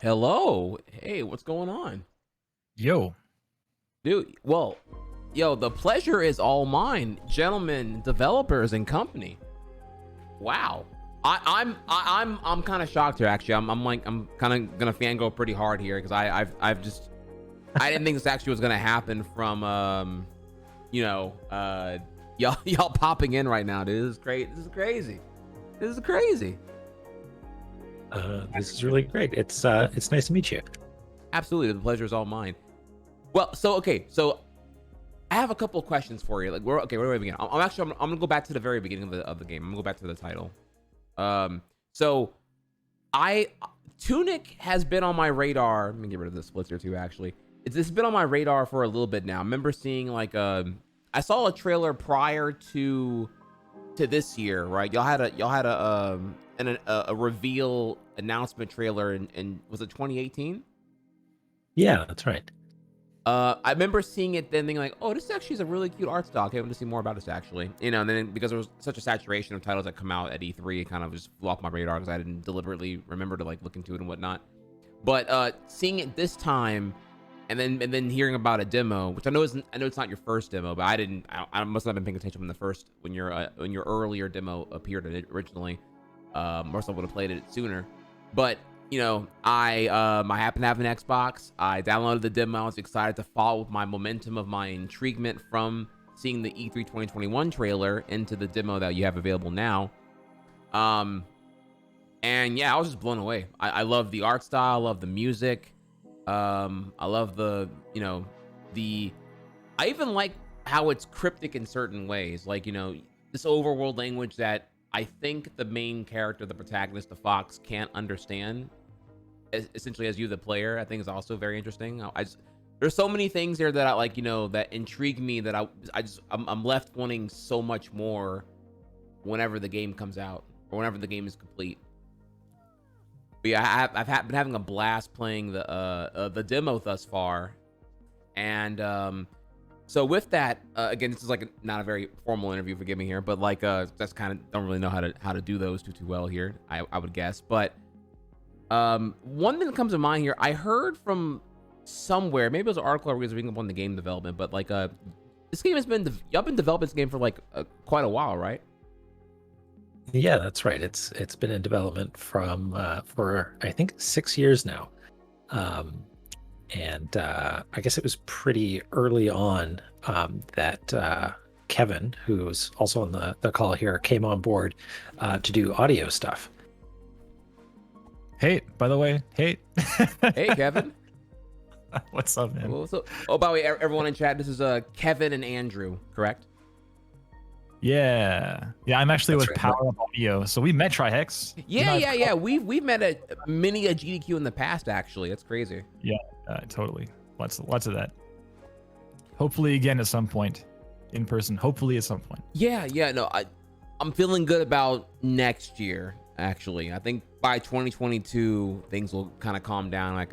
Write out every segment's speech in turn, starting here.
Hello. Hey, what's going on? Yo, Dude, well, yo, the pleasure is all mine, gentlemen, developers and company. Wow. I'm kind of shocked here actually. I'm kind of gonna fangirl pretty hard here because I've just I didn't think this actually was gonna happen from you know, y'all popping in right now, dude. This is great. This is crazy. This is crazy. This is really great. It's nice to meet you. Absolutely, the pleasure is all mine. Well, so I have a couple of questions for you. Like, where do we begin? I'm gonna go back to the very beginning of the game. I'm gonna go back to the title. So I Tunic has been on my radar. Let me get rid of the splits here too. Actually, it's been on my radar for a little bit now. I remember seeing like I saw a trailer prior to this year, right? Y'all had a reveal announcement trailer in was it 2018? Yeah, that's right. I remember seeing it then thinking like, oh, this actually is a really cute art style. I can't wait to see more about this actually. You know, and then because there was such a saturation of titles that come out at E3, it kind of just flew off my radar because I didn't deliberately remember to like look into it and whatnot. But seeing it this time and then hearing about a demo, which I know it's not your first demo, but I must not have been paying attention when your earlier demo appeared originally. Or else I would have played it sooner. But you know, I happen to have an Xbox. I downloaded the demo. I was excited to follow with my momentum of my intriguement from seeing the E3 2021 trailer into the demo that you have available now. And yeah, I was just blown away. I love the art style. I love the music. I love I even like how it's cryptic in certain ways. Like, you know, this overworld language that I think the main character, the protagonist, the fox, can't understand. Essentially, as you, the player, I think is also very interesting. There's so many things here that I like, you know, that intrigue me that I'm left wanting so much more whenever the game comes out or whenever the game is complete. But yeah, been having a blast playing the demo thus far, and so with that, again, this is like not a very formal interview, forgive me here, but like that's kind of don't really know how to do those too well here, I would guess. But one thing that comes to mind here, I heard from somewhere, maybe it was an article I was reading up on the game development, but like this game y'all been developing this game for like quite a while, right? Yeah, that's right. It's been in development for I think 6 years now. And I guess it was pretty early on that Kevin, who's also on the call here, came on board to do audio stuff. hey, by the way, hey. Hey, Kevin. What's up, man? Oh, by the way, everyone in chat, this is Kevin and Andrew, correct? Yeah, I'm actually That's with right. Power Up Audio, so we met Trihex. Yeah. We've met at many a GDQ in the past, actually. That's crazy. Yeah, totally. Lots of that. Hopefully again at some point, in person. Hopefully at some point. Yeah. No, I'm feeling good about next year. Actually, I think by 2022 things will kind of calm down.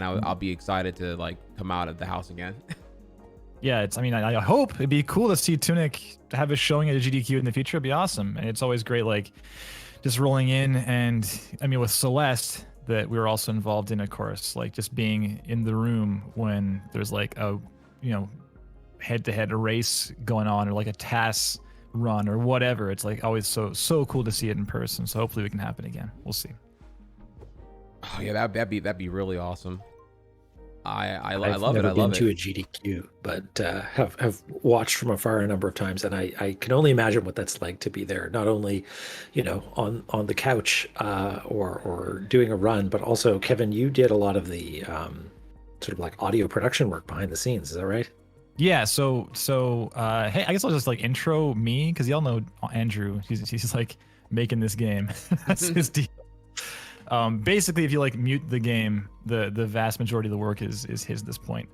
I'll be excited to like come out of the house again. Yeah, I hope it'd be cool to see Tunic have a showing at a GDQ in the future. It'd be awesome. And it's always great, like just rolling in. And I mean, with Celeste, that we were also involved in, of course, like just being in the room when there's like a, head-to-head race going on, or like a TAS run or whatever. It's like always so cool to see it in person. So hopefully we can happen again. We'll see. Oh yeah, that'd be really awesome. I love it. I've never been to a GDQ, but have watched from afar a number of times, and I can only imagine what that's like to be there. Not only, on the couch or doing a run, but also, Kevin, you did a lot of the sort of like audio production work behind the scenes. Is that right? Yeah. So hey, I guess I'll just like intro me, because y'all know Andrew. He's like making this game. That's his deal. Basically, if you like mute the game, the vast majority of the work is his at this point.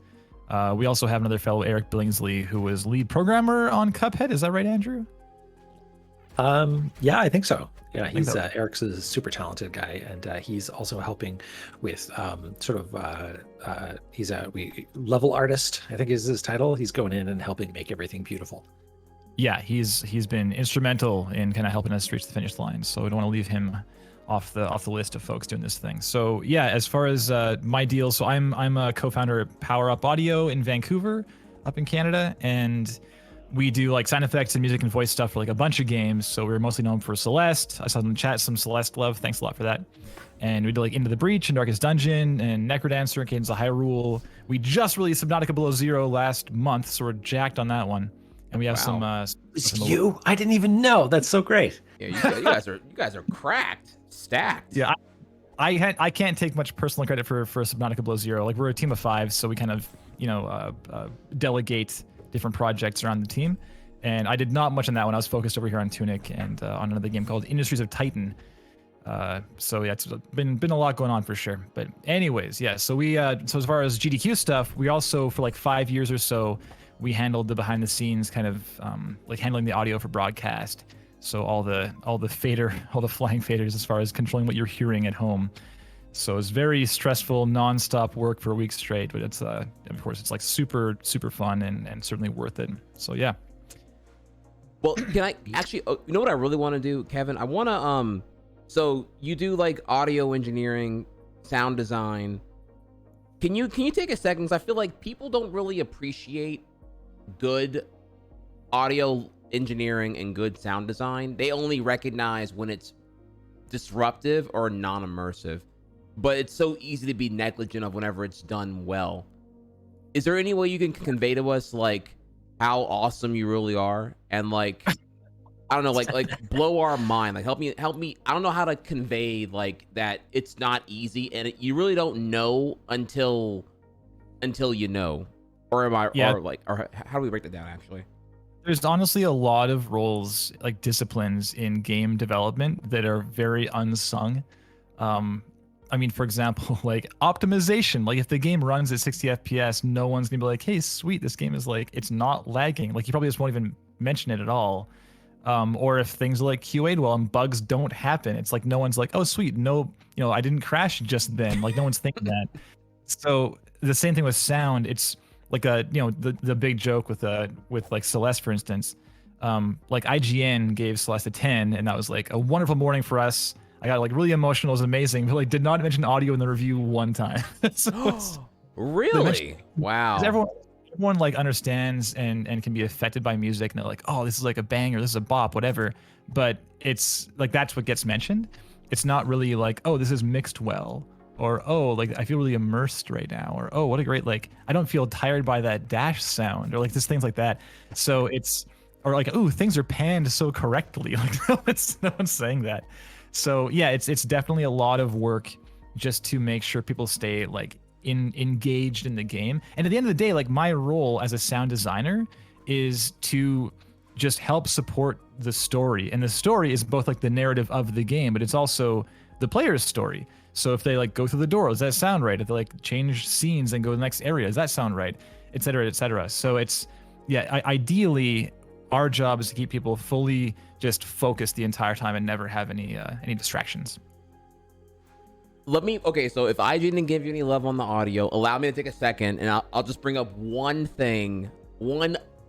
We also have another fellow, Eric Billingsley, who was lead programmer on Cuphead. Is that right, Andrew? Yeah, I think so. Yeah, he's Eric's a super talented guy, and he's also helping with he's a level artist, I think is his title. He's going in and helping make everything beautiful. Yeah, he's been instrumental in kind of helping us reach the finish line. So we don't want to leave him off the list of folks doing this thing. So yeah, as far as my deal, so I'm a co-founder at Power Up Audio in Vancouver, up in Canada, and we do like sound effects and music and voice stuff for like a bunch of games. So we're mostly known for Celeste. I saw in the chat some Celeste love. Thanks a lot for that. And we do like Into the Breach and Darkest Dungeon and Necrodancer and Cadence of Hyrule. We just released Subnautica Below Zero last month, so we're jacked on that one. And we have some. It's you? I didn't even know. That's so great. Yeah, you guys are cracked, stacked. Yeah, I can't take much personal credit for Subnautica Below Zero. Like we're a team of 5, so we kind of delegate different projects around the team. And I did not much on that one. I was focused over here on Tunic and on another game called Industries of Titan. So yeah, it's been a lot going on for sure. But anyways, yeah. So we so as far as GDQ stuff, we also for like 5 years or so, we handled the behind the scenes kind of like handling the audio for broadcast. So all the fader, all the flying faders as far as controlling what you're hearing at home. So it's very stressful, non-stop work for a week straight, but it's of course it's like super fun and certainly worth it. So yeah. Well, can I actually? You know what I really want to do, Kevin? I want to So you do like audio engineering, sound design. Can you take a second? 'Cause I feel like people don't really appreciate good audio engineering and good sound design. They only recognize when it's disruptive or non-immersive. But it's so easy to be negligent of whenever it's done well. Is there any way you can convey to us like how awesome you really are and like I don't know, like blow our mind, like help me. I don't know how to convey like that it's not easy and you really don't know until you know. Or am I or how do we break that down actually? There's honestly a lot of roles, like disciplines in game development that are very unsung. I mean, for example, like optimization. Like if the game runs at 60 FPS, no one's gonna be like, hey, sweet, this game is like, it's not lagging. Like you probably just won't even mention it at all. Or if things are like QA'd well and bugs don't happen, it's like no one's like, oh, sweet, no, I didn't crash just then. Like no one's thinking that. So the same thing with sound. It's like the big joke with like Celeste, for instance. Like IGN gave Celeste a 10, and that was like a wonderful morning for us. I got like really emotional. It was amazing, but like did not mention audio in the review one time. So really? Wow. Everyone like understands and can be affected by music, and they're like, oh, this is like a banger, this is a bop, whatever. But it's like that's what gets mentioned. It's not really like, oh, this is mixed well, or oh, like I feel really immersed right now, or oh, what a great like I don't feel tired by that dash sound, or like just things like that. So it's or like, oh, things are panned so correctly. Like no one's saying that. So yeah, it's definitely a lot of work just to make sure people stay like engaged in the game. And at the end of the day, like my role as a sound designer is to just help support the story. And the story is both like the narrative of the game, but it's also the player's story. So if they like go through the door, does that sound right? If they like change scenes and go to the next area, does that sound right? Et cetera, et cetera. So it's, yeah, ideally our job is to keep people fully just focused the entire time and never have any distractions. Okay, so if I didn't give you any love on the audio, allow me to take a second and I'll just bring up one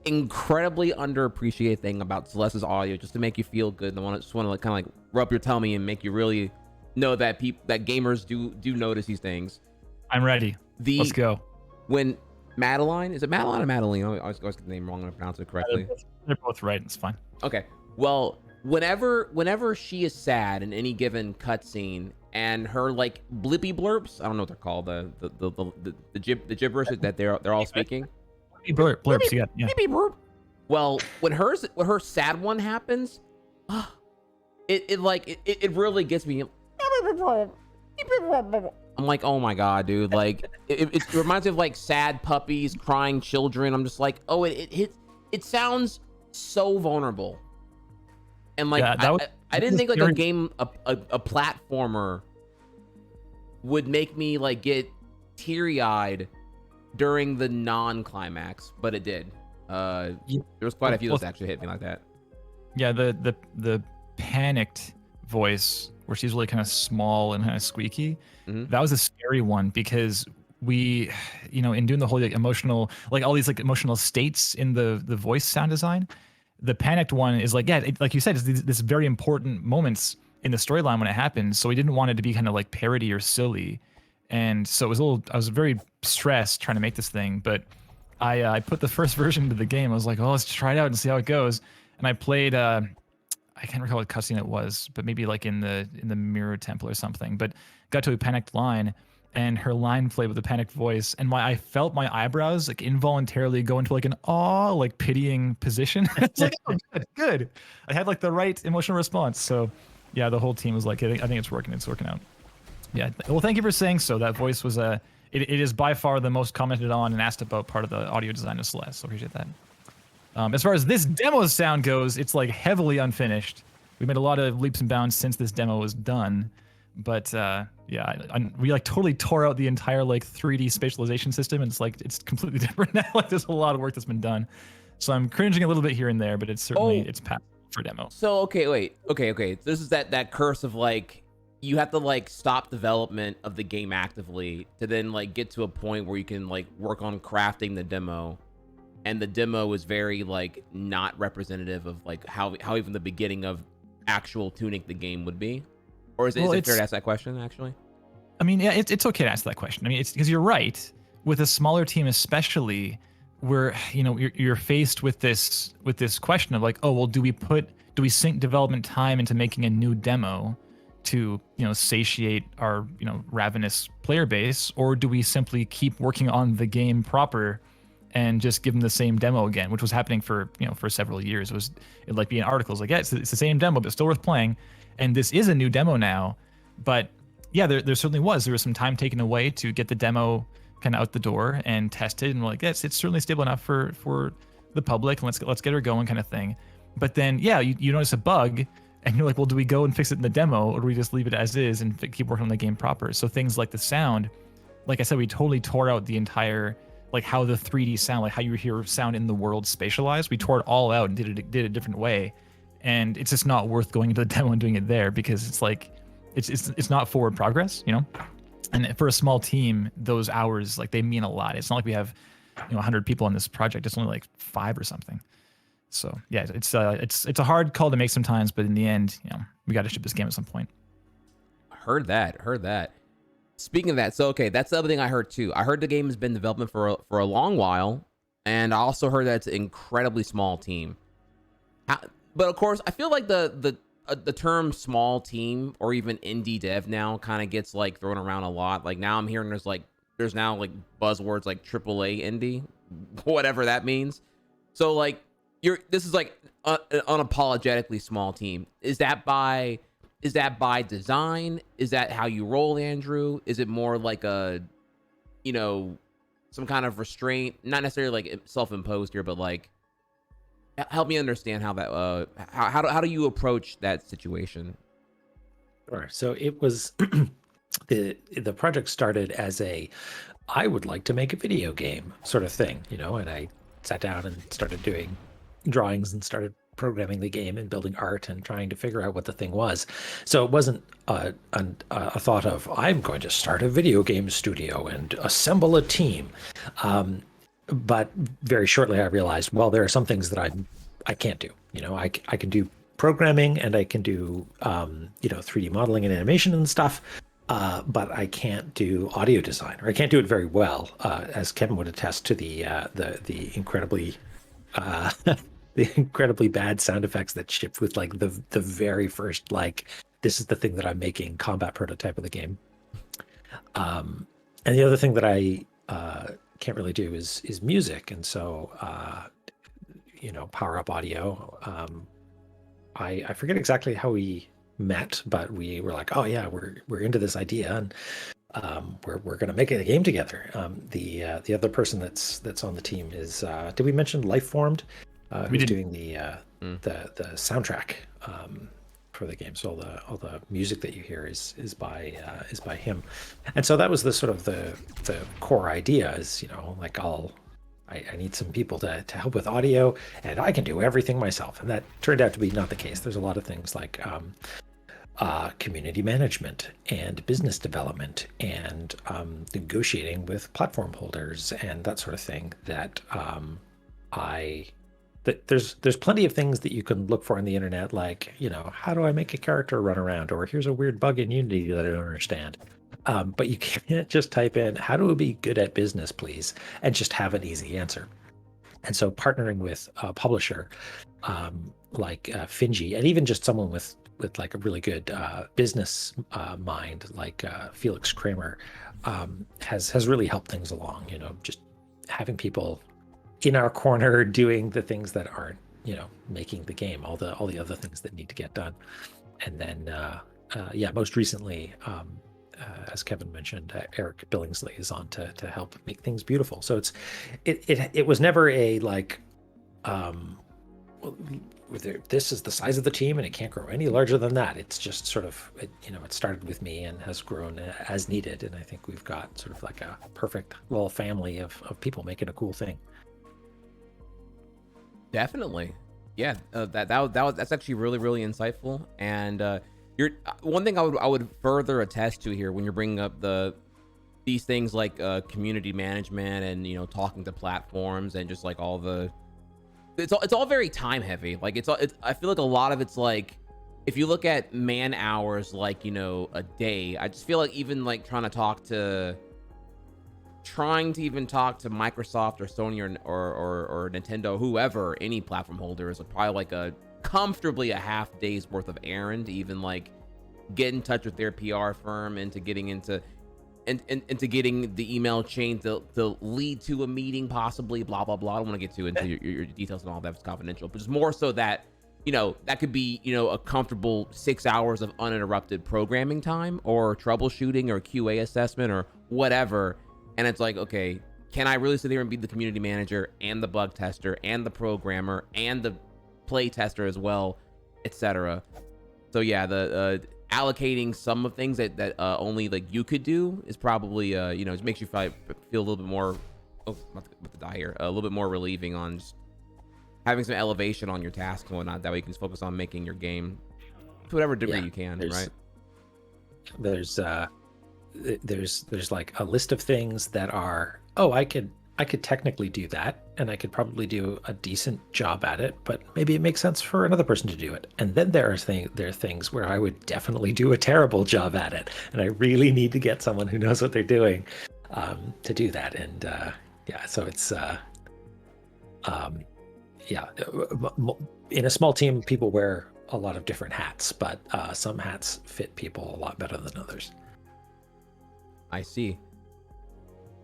incredibly underappreciated thing about Celeste's audio, just to make you feel good. I just want to like kind of like rub your tummy and make you really know that that gamers do notice these things. I'm ready. Let's go. When Madeline, is it Madeline or Madeline? I always get the name wrong and I pronounce it correctly. They're both right. It's fine. Okay. Well, whenever she is sad in any given cutscene, and her like blippy blurps, I don't know what they're called, the gibberish that they're all speaking. Blurps, yeah. Blippy blurp. Well, when her sad one happens, it really gets me. I'm like, oh my god, dude! Like, it reminds me of like sad puppies, crying children. I'm just like, oh, it sounds so vulnerable. And like, yeah, I didn't think like a game, a platformer would make me like get teary-eyed during the non-climax, but it did. There was quite a few that actually hit me like that. Yeah, the panicked voice where she's really kind of small and kind of squeaky. Mm-hmm. That was a scary one because we, in doing the whole like emotional, like all these like emotional states in the voice sound design, the panicked one is like, yeah, like you said, it's this very important moments in the storyline when it happened. So we didn't want it to be kind of like parody or silly. And so I was very stressed trying to make this thing, but I put the first version into the game. I was like, oh, let's try it out and see how it goes. And I played, I can't recall what cutscene it was, but maybe like in the Mirror Temple or something, but got to a panicked line, and her line played with a panicked voice, and I felt my eyebrows like involuntarily go into like an awe, like pitying position. It's like, oh, good. I had like the right emotional response. So yeah, the whole team was like, I think it's working. It's working out. Yeah. Well, thank you for saying so. That voice was it is by far the most commented on and asked about part of the audio design of Celeste. So appreciate that. As far as this demo sound goes, it's like heavily unfinished. We made a lot of leaps and bounds since this demo was done. But yeah, we like totally tore out the entire like 3D spatialization system, and it's completely different now. Like there's a lot of work that's been done, so I'm cringing a little bit here and there, but it's certainly it's passable for demo. So okay. This is that curse of like you have to like stop development of the game actively to then like get to a point where you can like work on crafting the demo, and the demo is very like not representative of like how even the beginning of actual Tunic the game would be. Or is it fair to ask that question, actually? I mean, yeah, it's okay to ask that question. I mean, it's because you're right. With a smaller team, especially, where you're faced with this question of like, oh well, do we sink development time into making a new demo to satiate our ravenous player base, or do we simply keep working on the game proper and just give them the same demo again, which was happening for several years. It'd like be in articles like, yeah, it's the same demo, but still worth playing. And this is a new demo now, but yeah, there certainly was some time taken away to get the demo kind of out the door and tested, and we're like, yes, it's certainly stable enough for the public, and let's get her going, kind of thing. But then yeah, you notice a bug, and you're like, well, do we go and fix it in the demo, or do we just leave it as is and keep working on the game proper? So things like the sound, like I said, we totally tore out the entire like how the 3D sound, like how you hear sound in the world spatialized. We tore it all out and did it a different way. And it's just not worth going into the demo and doing it there, because it's like it's not forward progress, And for a small team, those hours, like, they mean a lot. It's not like we have 100 people on this project. It's only like 5 or something. So yeah, it's a hard call to make sometimes, but in the end, we got to ship this game at some point. Heard that. Speaking of that, so okay, that's the other thing I heard too. I heard the game has been in development for a long while, and I also heard that it's an incredibly small team. But of course, I feel like the term small team or even indie dev now kind of gets like thrown around a lot. Like now I'm hearing there's now like buzzwords like AAA indie, whatever that means. So like this is like an unapologetically small team. Is that by design? Is that how you roll, Andrew? Is it more like a some kind of restraint, not necessarily like self-imposed here, but like, help me understand how that how do you approach that situation? Sure. So it was the project started as I would like to make a video game sort of thing, and I sat down and started doing drawings and started programming the game and building art and trying to figure out what the thing was. So it wasn't a thought of, I'm going to start a video game studio and assemble a team. But very shortly I realized, well, there are some things that I can't do. I can do programming and I can do 3D modeling and animation and stuff, but I can't do audio design, or I can't do it very well, as Kevin would attest to the incredibly the incredibly bad sound effects that shipped with like the very first, like, this is the thing that I'm making combat prototype of the game. And the other thing that I can't really do is music, and so Power Up Audio. I forget exactly how we met, but we were like, oh yeah, we're into this idea, and we're gonna make a game together. The other person that's on the team is did we mention Lifeformed? Who's doing the soundtrack for the game. So all the music that you hear is by him. And so that was the sort of the core idea is, like I need some people to help with audio, and I can do everything myself. And that turned out to be not the case. There's a lot of things like community management and business development and negotiating with platform holders and that sort of thing that I there's plenty of things that you can look for on the internet, like, how do I make a character run around, or here's a weird bug in Unity that I don't understand. But you can't just type in how do I be good at business, please, and just have an easy answer. And so partnering with a publisher like Finji, and even just someone with like a really good business mind like Felix Kramer has really helped things along. Just having people in our corner doing the things that aren't making the game, all the other things that need to get done. And then most recently, as Kevin mentioned, Eric Billingsley is on to help make things beautiful. So it was never a like this is the size of the team and it can't grow any larger than that. It's just sort of it started with me and has grown as needed, and I think we've got sort of like a perfect little family of people making a cool thing. Definitely. Yeah, that's actually really, really insightful. And you're one thing I would further attest to here when you're bringing up these things like community management and talking to platforms and just like all the it's all very time heavy. Like I feel like a lot of it's like if you look at man hours like a day, I just feel like even like trying to even talk to Microsoft or Sony or Nintendo, whoever, any platform holder, is probably like a comfortably a half day's worth of errand to even like get in touch with their PR firm into getting into getting the email chain to lead to a meeting, possibly, blah blah blah. I don't want to get too into your details and all that's confidential, but just more so that that could be a comfortable 6 hours of uninterrupted programming time or troubleshooting or QA assessment or whatever. And it's like, okay, can I really sit there and be the community manager and the bug tester and the programmer and the play tester as well, etc. So yeah, the allocating some of things that only like you could do is probably it makes you feel a little bit more I'm about to die here, a little bit more relieving on just having some elevation on your task and whatnot. That way you can focus on making your game to whatever degree you can, right? There's like a list of things that are, I could technically do that, and I could probably do a decent job at it, but maybe it makes sense for another person to do it. And then there are things where I would definitely do a terrible job at it, and I really need to get someone who knows what they're doing to do that. And so it's in a small team, people wear a lot of different hats, but some hats fit people a lot better than others. I see.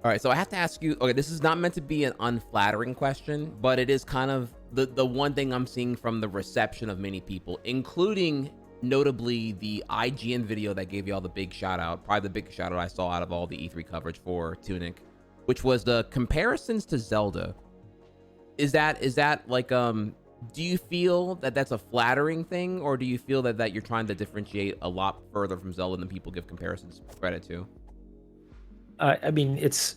All right, so I have to ask you, okay, this is not meant to be an unflattering question, but it is kind of the one thing I'm seeing from the reception of many people, including notably the IGN video that gave you all the big shout out, probably the biggest shout out I saw out of all the E3 coverage for Tunic, which was the comparisons to Zelda. Is that like, do you feel that that's a flattering thing, or do you feel that you're trying to differentiate a lot further from Zelda than people give comparisons credit to? It's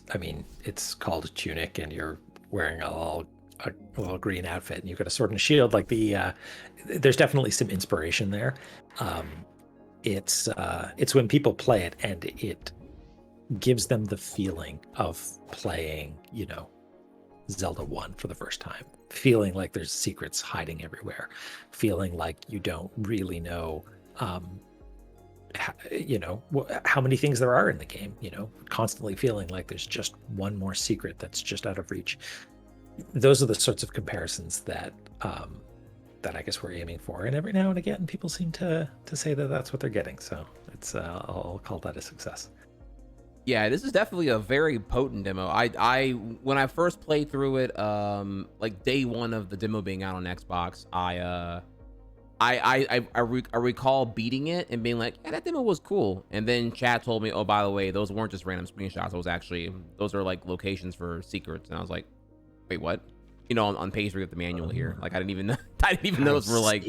called Tunic, and you're wearing a little green outfit, and you've got a sword and a shield. Like there's definitely some inspiration there. It's when people play it, and it gives them the feeling of playing, Zelda 1 for the first time, feeling like there's secrets hiding everywhere, feeling like you don't really know how many things there are in the game, constantly feeling like there's just one more secret that's just out of reach. Those are the sorts of comparisons that I guess we're aiming for, and every now and again people seem to say that that's what they're getting, so it's I'll call that a success. Yeah, this is definitely a very potent demo. I when I first played through it, like day one of the demo being out on Xbox, I recall beating it and being like, yeah, that demo was cool. And then Chad told me, oh, by the way, those weren't just random screenshots. Those are like locations for secrets. And I was like, wait, what? On page 3 of the manual here. Like I didn't even know those were like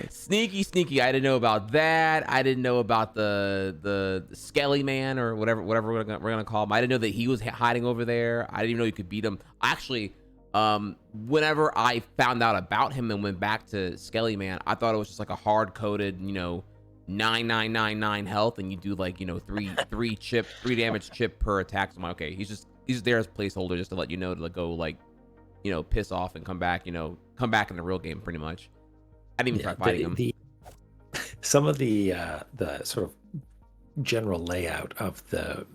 sneaky. I didn't know about that. I didn't know about the Skelly Man or whatever we're gonna call him. I didn't know that he was hiding over there. I didn't even know you could beat him. Actually, whenever I found out about him and went back to Skelly Man, I thought it was just like a hard-coded, 9999 health, and you do like, 3 damage chip per attack. So I'm like, okay, he's just there as a placeholder just to let you know to go like piss off and come back in the real game pretty much. I didn't even try fighting him. Some of the sort of general layout of the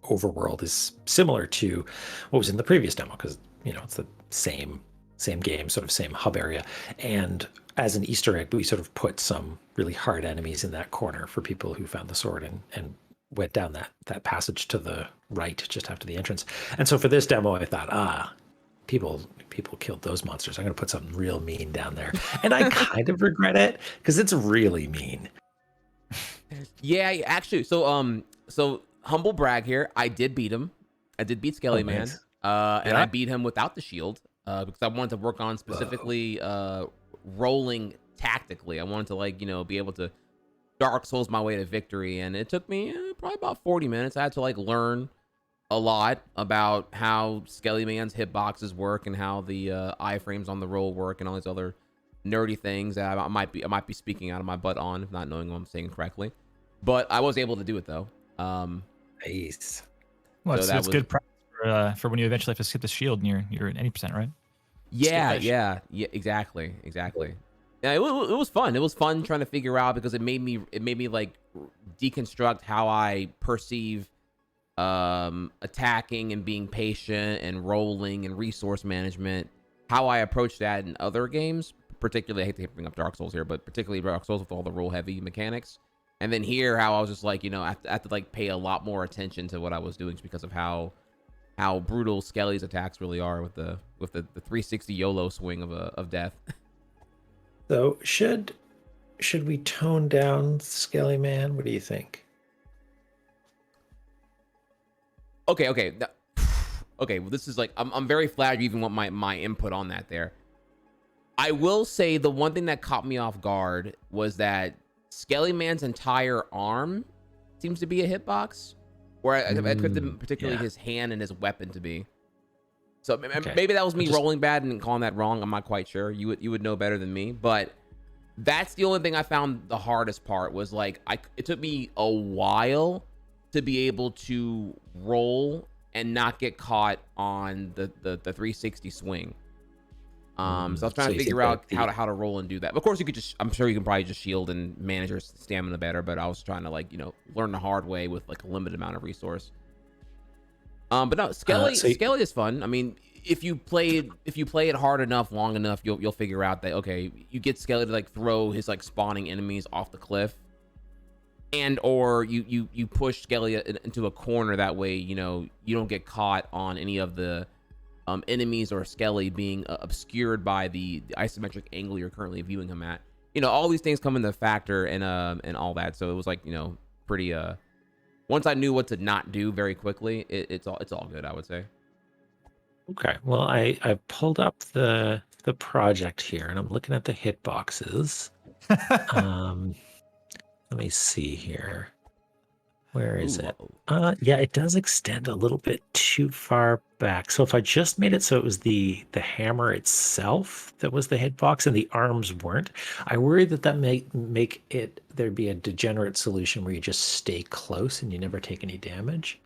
overworld is similar to what was in the previous demo, because it's the same game, sort of same hub area. And as an Easter egg, we sort of put some really hard enemies in that corner for people who found the sword and went down that passage to the right just after the entrance. And so for this demo, I thought, people killed those monsters. I'm going to put something real mean down there. And I kind of regret it because it's really mean. Yeah, actually. So humble brag here. I did beat him. I did beat Skelly Man. Nice. And I beat him without the shield because I wanted to work on specifically rolling tactically. I wanted to be able to Dark Souls my way to victory, and it took me probably about 40 minutes. I had to learn a lot about how Skelly Man's hitboxes work and how the iframes on the roll work and all these other nerdy things that I might be speaking out of my butt on, if not knowing what I'm saying correctly. But I was able to do it though. Nice. Well, so it's good practice for when you eventually have to skip the shield and you're at 80%, right? Yeah, exactly. Yeah, it was fun. It was fun trying to figure out, because it made me deconstruct how I perceive attacking and being patient and rolling and resource management, how I approach that in other games. Particularly, I hate to bring up Dark Souls here, but particularly Dark Souls with all the roll heavy mechanics. And then here, how I was just I have to pay a lot more attention to what I was doing, just because of how brutal Skelly's attacks really are with the 360 YOLO swing of death. So should we tone down Skelly Man? What do you think? Okay. Well, this is I'm very flattered you even want my input on that there. I will say the one thing that caught me off guard was that Skelly Man's entire arm seems to be a hitbox, where I expected particularly his hand and his weapon to be. So maybe that was me rolling bad and calling that wrong. I'm not quite sure. You would know better than me, but that's the only thing I found the hardest part was it took me a while to be able to roll and not get caught on the 360 swing. So I was trying to figure out how to roll and do that. Of course, I'm sure you can probably just shield and manage your stamina better, but I was trying to learn the hard way with a limited amount of resource. But no, Skelly is fun. I mean, if you play it hard enough, long enough, you'll figure out that you get Skelly to throw his spawning enemies off the cliff, and or you push Skelly into a corner, that way you don't get caught on any of the enemies or Skelly being obscured by the isometric angle you're currently viewing him at. All these things come into factor and all that. So it was pretty once I knew what to not do very quickly, it's all good, I would say. Okay. Well, I pulled up the project here, and I'm looking at the hitboxes. Let me see here. Where is it? Yeah, it does extend a little bit too far back. So if I just made it so it was the hammer itself that was the hitbox and the arms weren't, I worry that may make it there'd be a degenerate solution where you just stay close and you never take any damage.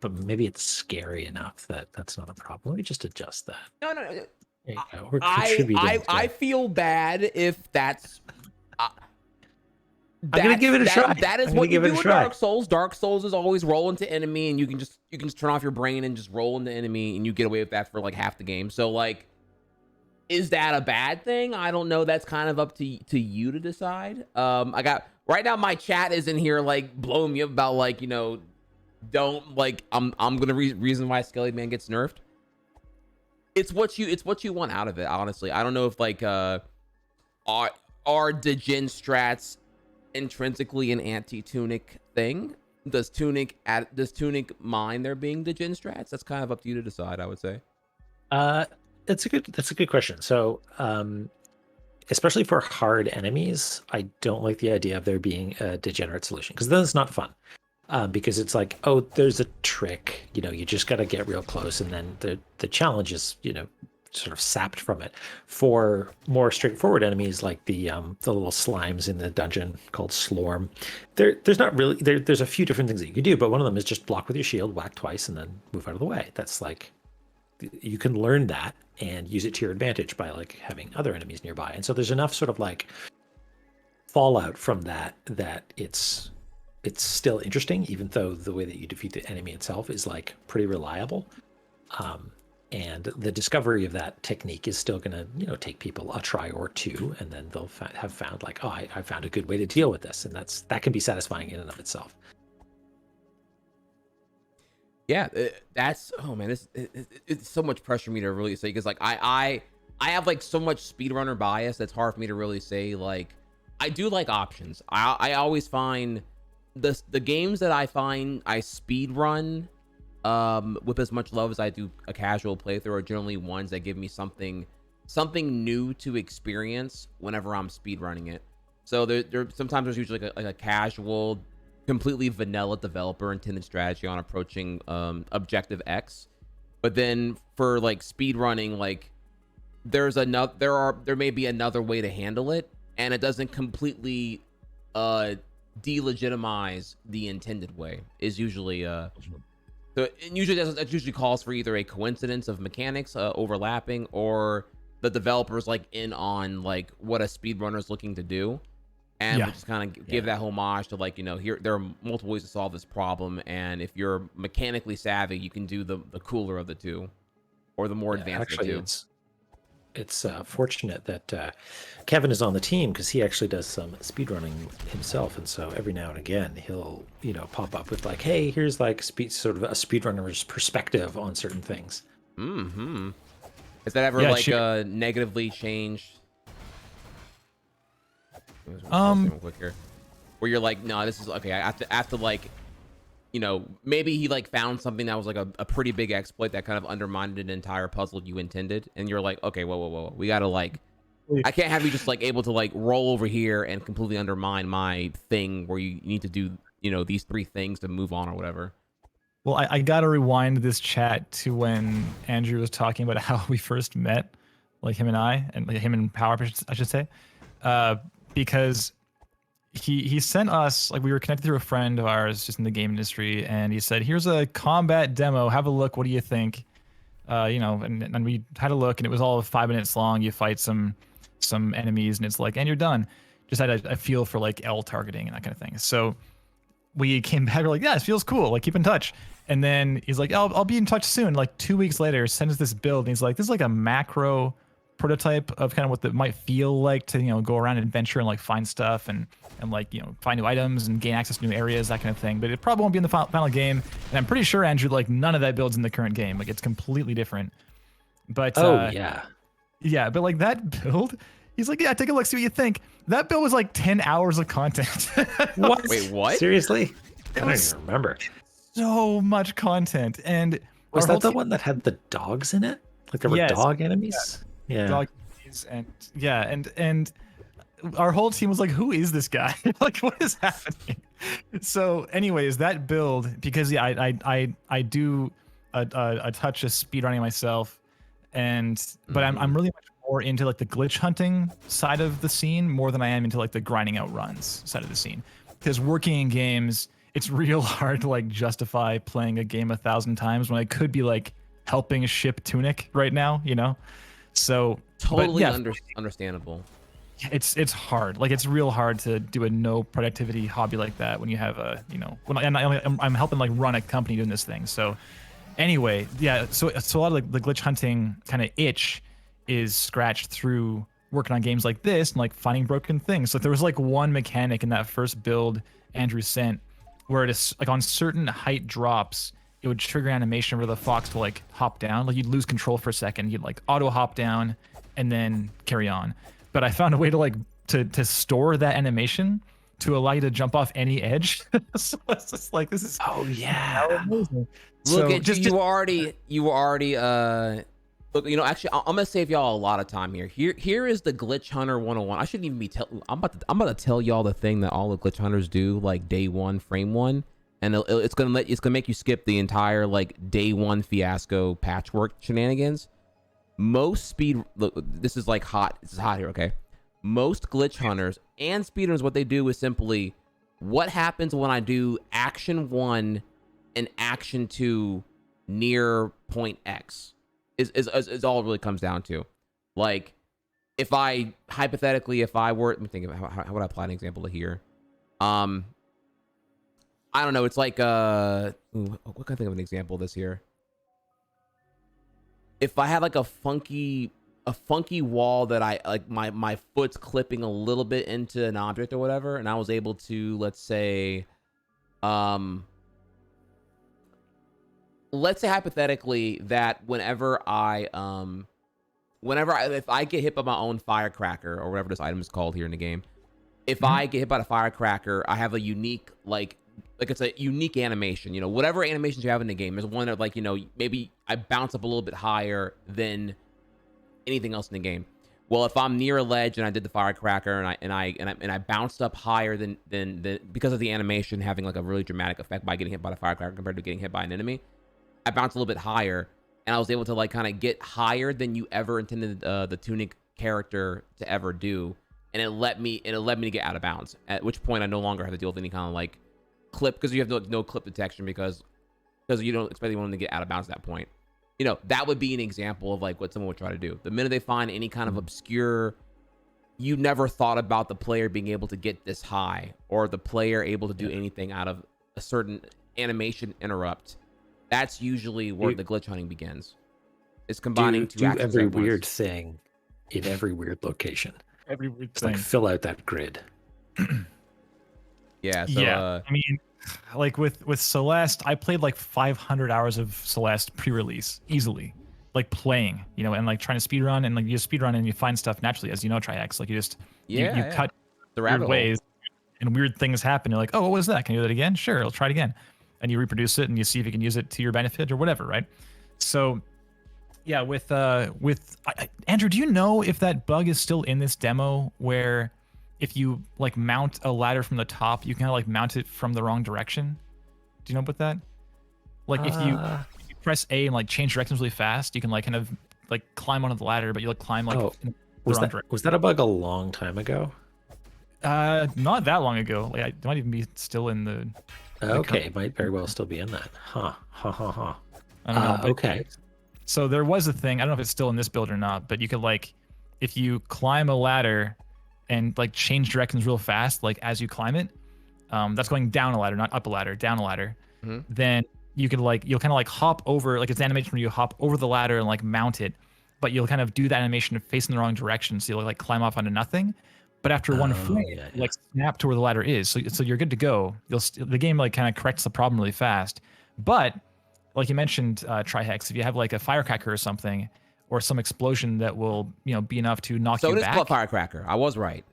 But maybe it's scary enough that that's not a problem. Let me just adjust that. No. There you go. We're contributing I feel bad if that's. I'm gonna give it a try. That is what you do with Dark Souls. Dark Souls is always roll into enemy, and you can just turn off your brain and just roll into enemy, and you get away with that for half the game. So is that a bad thing? I don't know. That's kind of up to you to decide. I got right now. My chat is in here blowing me up about don't I'm gonna reason why Skelly Man gets nerfed. It's what you want out of it. Honestly, I don't know if are degen strats intrinsically an anti-Tunic thing. Does Tunic mind there being degen strats? That's kind of up to you to decide, I would say. That's a good question. So especially for hard enemies, I don't like the idea of there being a degenerate solution, because then it's not fun. Because it's there's a trick, you just got to get real close, and then the challenge is sort of sapped from it. For more straightforward enemies like the little slimes in the dungeon called Slorm, there's not really there's a few different things that you can do, but one of them is just block with your shield, whack twice, and then move out of the way. That's you can learn that and use it to your advantage by like having other enemies nearby. And so there's enough sort of like fallout from that it's still interesting, even though the way that you defeat the enemy itself is like pretty reliable. And the discovery of that technique is still going to, take people a try or two, and then they'll have found like, oh, I found a good way to deal with this, and that can be satisfying in and of itself. Yeah, that's, oh man, it's so much pressure for me to really say, because like I have like so much speedrunner bias that's hard for me to really say. Like, I do like options. I always find the games that I find I speedrun with as much love as I do a casual playthrough are generally ones that give me something new to experience whenever I'm speedrunning it. So sometimes there's usually like a casual, completely vanilla developer intended strategy on approaching objective X. But then for like speedrunning, like there may be another way to handle it, and it doesn't completely delegitimize the intended way. Is usually so it usually calls for either a coincidence of mechanics overlapping, or the developers like in on like what a speedrunner is looking to do, and we just kind of give that homage to like, here there are multiple ways to solve this problem, and if you're mechanically savvy, you can do the cooler of the two, or the more advanced of the two. It's fortunate that Kevin is on the team, because he actually does some speedrunning himself, and so every now and again he'll pop up with like, hey, here's like sort of a speedrunner's perspective on certain things. Has that ever negatively changed? Quick here. Where you're like, no, this is okay, I have to like, maybe he like found something that was like a pretty big exploit that kind of undermined an entire puzzle you intended, and you're like, okay, whoa, we gotta like, I can't have you just like able to like roll over here and completely undermine my thing where you need to do these 3 things to move on or whatever. Well, I gotta rewind this chat to when Andrew was talking about how we first met, like him and I, and like him and Power, I should say, because he sent us, like, we were connected through a friend of ours just in the game industry, and he said, here's a combat demo, have a look, what do you think? And we had a look, and it was all 5 minutes long. You fight some enemies, and it's like, and you're done. Just had a feel for like L targeting and that kind of thing. So we came back, we're like, yeah, it feels cool, like keep in touch. And then he's like, I'll be in touch soon. Like 2 weeks later, sends this build, and he's like, this is like a macro prototype of kind of what it might feel like to go around and adventure and like find stuff and like find new items and gain access to new areas, that kind of thing. But it probably won't be in the final game, and I'm pretty sure, Andrew, like none of that builds in the current game. Like it's completely different. But yeah, but like that build, he's like, yeah, take a look, see what you think. That build was like 10 hours of content. What? Wait, what? Seriously? I don't even remember. So much content. And was that the one that had the dogs in it? Like there were dog enemies? Yeah. Dog enemies, and our whole team was like, who is this guy? Like, what is happening? So anyways, that build, because I do a touch of speedrunning myself, but I'm really much more into like the glitch hunting side of the scene more than I am into like the grinding out runs side of the scene. Because working in games, it's real hard to like justify playing a game 1,000 times when I could be like helping ship Tunic right now, So totally understandable. It's hard. Like it's real hard to do a no productivity hobby like that when you have a I'm helping like run a company doing this thing. So anyway, yeah. So a lot of like the glitch hunting kind of itch is scratched through working on games like this and like finding broken things. So there was like one mechanic in that first build Andrew sent where it is like on certain height drops, it would trigger animation where the fox will like hop down. Like you'd lose control for a second, you'd like auto hop down and then carry on. But I found a way to like to store that animation to allow you to jump off any edge. So it's just like, this is amazing. Look at you already look, actually I'm gonna save y'all a lot of time here. Here is the glitch hunter 101. I shouldn't even be I'm about to tell y'all the thing that all the glitch hunters do like day 1, frame 1. And it's gonna make you skip the entire like day 1 fiasco patchwork shenanigans. Look, this is like hot. This is hot here, okay? Most glitch hunters and speedrunners, what they do is simply, what happens when I do action 1 and action 2 near point X? is all it really comes down to. Like, if I hypothetically, if I were, let me think of how would I apply an example to here. I don't know. It's like what can I think of an example of this here? If I had like a funky wall that I like my foot's clipping a little bit into an object or whatever, and I was able to, let's say hypothetically that whenever if I get hit by my own firecracker or whatever this item is called here in the game, if I get hit by a firecracker, I have a unique like it's a unique animation. You know, whatever animations you have in the game, there's one that, like, you know, maybe I bounce up a little bit higher than anything else in the game. Well, if I'm near a ledge and I did the firecracker and I bounced up higher than because of the animation having like a really dramatic effect by getting hit by the firecracker compared to getting hit by an enemy, I bounced a little bit higher, and I was able to like kind of get higher than you ever intended the Tunic character to ever do, and it let me to get out of bounds. At which point I no longer have to deal with any kind of like clip, because you have no clip detection because you don't expect anyone to get out of bounds at that point. You know, that would be an example of like what someone would try to do. The minute they find any kind of obscure, you never thought about the player being able to get this high, or the player able to do anything out of a certain animation interrupt, that's usually where the glitch hunting begins. It's combining two actions every at once. weird thing in every weird location. Every weird It's thing. like fill out that grid. Yeah. So, I mean, like with Celeste, I played like 500 hours of Celeste pre-release easily, like playing, you know, and like trying to speedrun, and like you just speedrun and you find stuff naturally, as you know, Triax. Like you just you cut the weird rabbit hole. ways, and weird things happen. You're like, oh, what was that? Can you do that again? Sure, I'll try it again. And you reproduce it and you see if you can use it to your benefit or whatever, right? So yeah, with Andrew, do you know if that bug is still in this demo where if you like mount a ladder from the top, you can kind of like mount it from the wrong direction? Do you know about that? Like if you press A and like change directions really fast, you can like kind of like climb onto the ladder, but you like climb like in the wrong direction. Was that a bug a long time ago? Not that long ago. Like it might even be still in the Okay, it might very well still be in that. Huh. I don't know. Okay. So there was a thing, I don't know if it's still in this build or not, but you could like, if you climb a ladder and like change directions real fast, like as you climb it, that's going down a ladder, not up a ladder, down a ladder. Then you could like, you'll kind of like hop over, like it's an animation where you hop over the ladder and like mount it, but you'll kind of do that animation facing the wrong direction. So you'll like climb off onto nothing. But after one frame, like snap to where the ladder is. So you're good to go. The game like kind of corrects the problem really fast. But like you mentioned, Trihex, if you have like a firecracker or something, or some explosion that will, you know, be enough to knock you back. So it is called firecracker. I was right.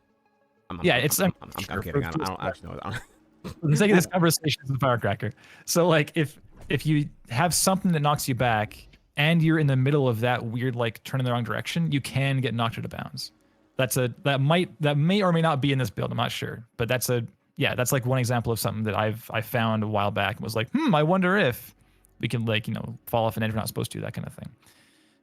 I'm kidding. I don't actually know. For the sake of this conversation, it's a firecracker. So like if you have something that knocks you back and you're in the middle of that weird like turn in the wrong direction, you can get knocked out of bounds. That may or may not be in this build. I'm not sure, but that's like one example of something that I found a while back and was like, I wonder if we can like, you know, fall off an edge we're not supposed to, that kind of thing.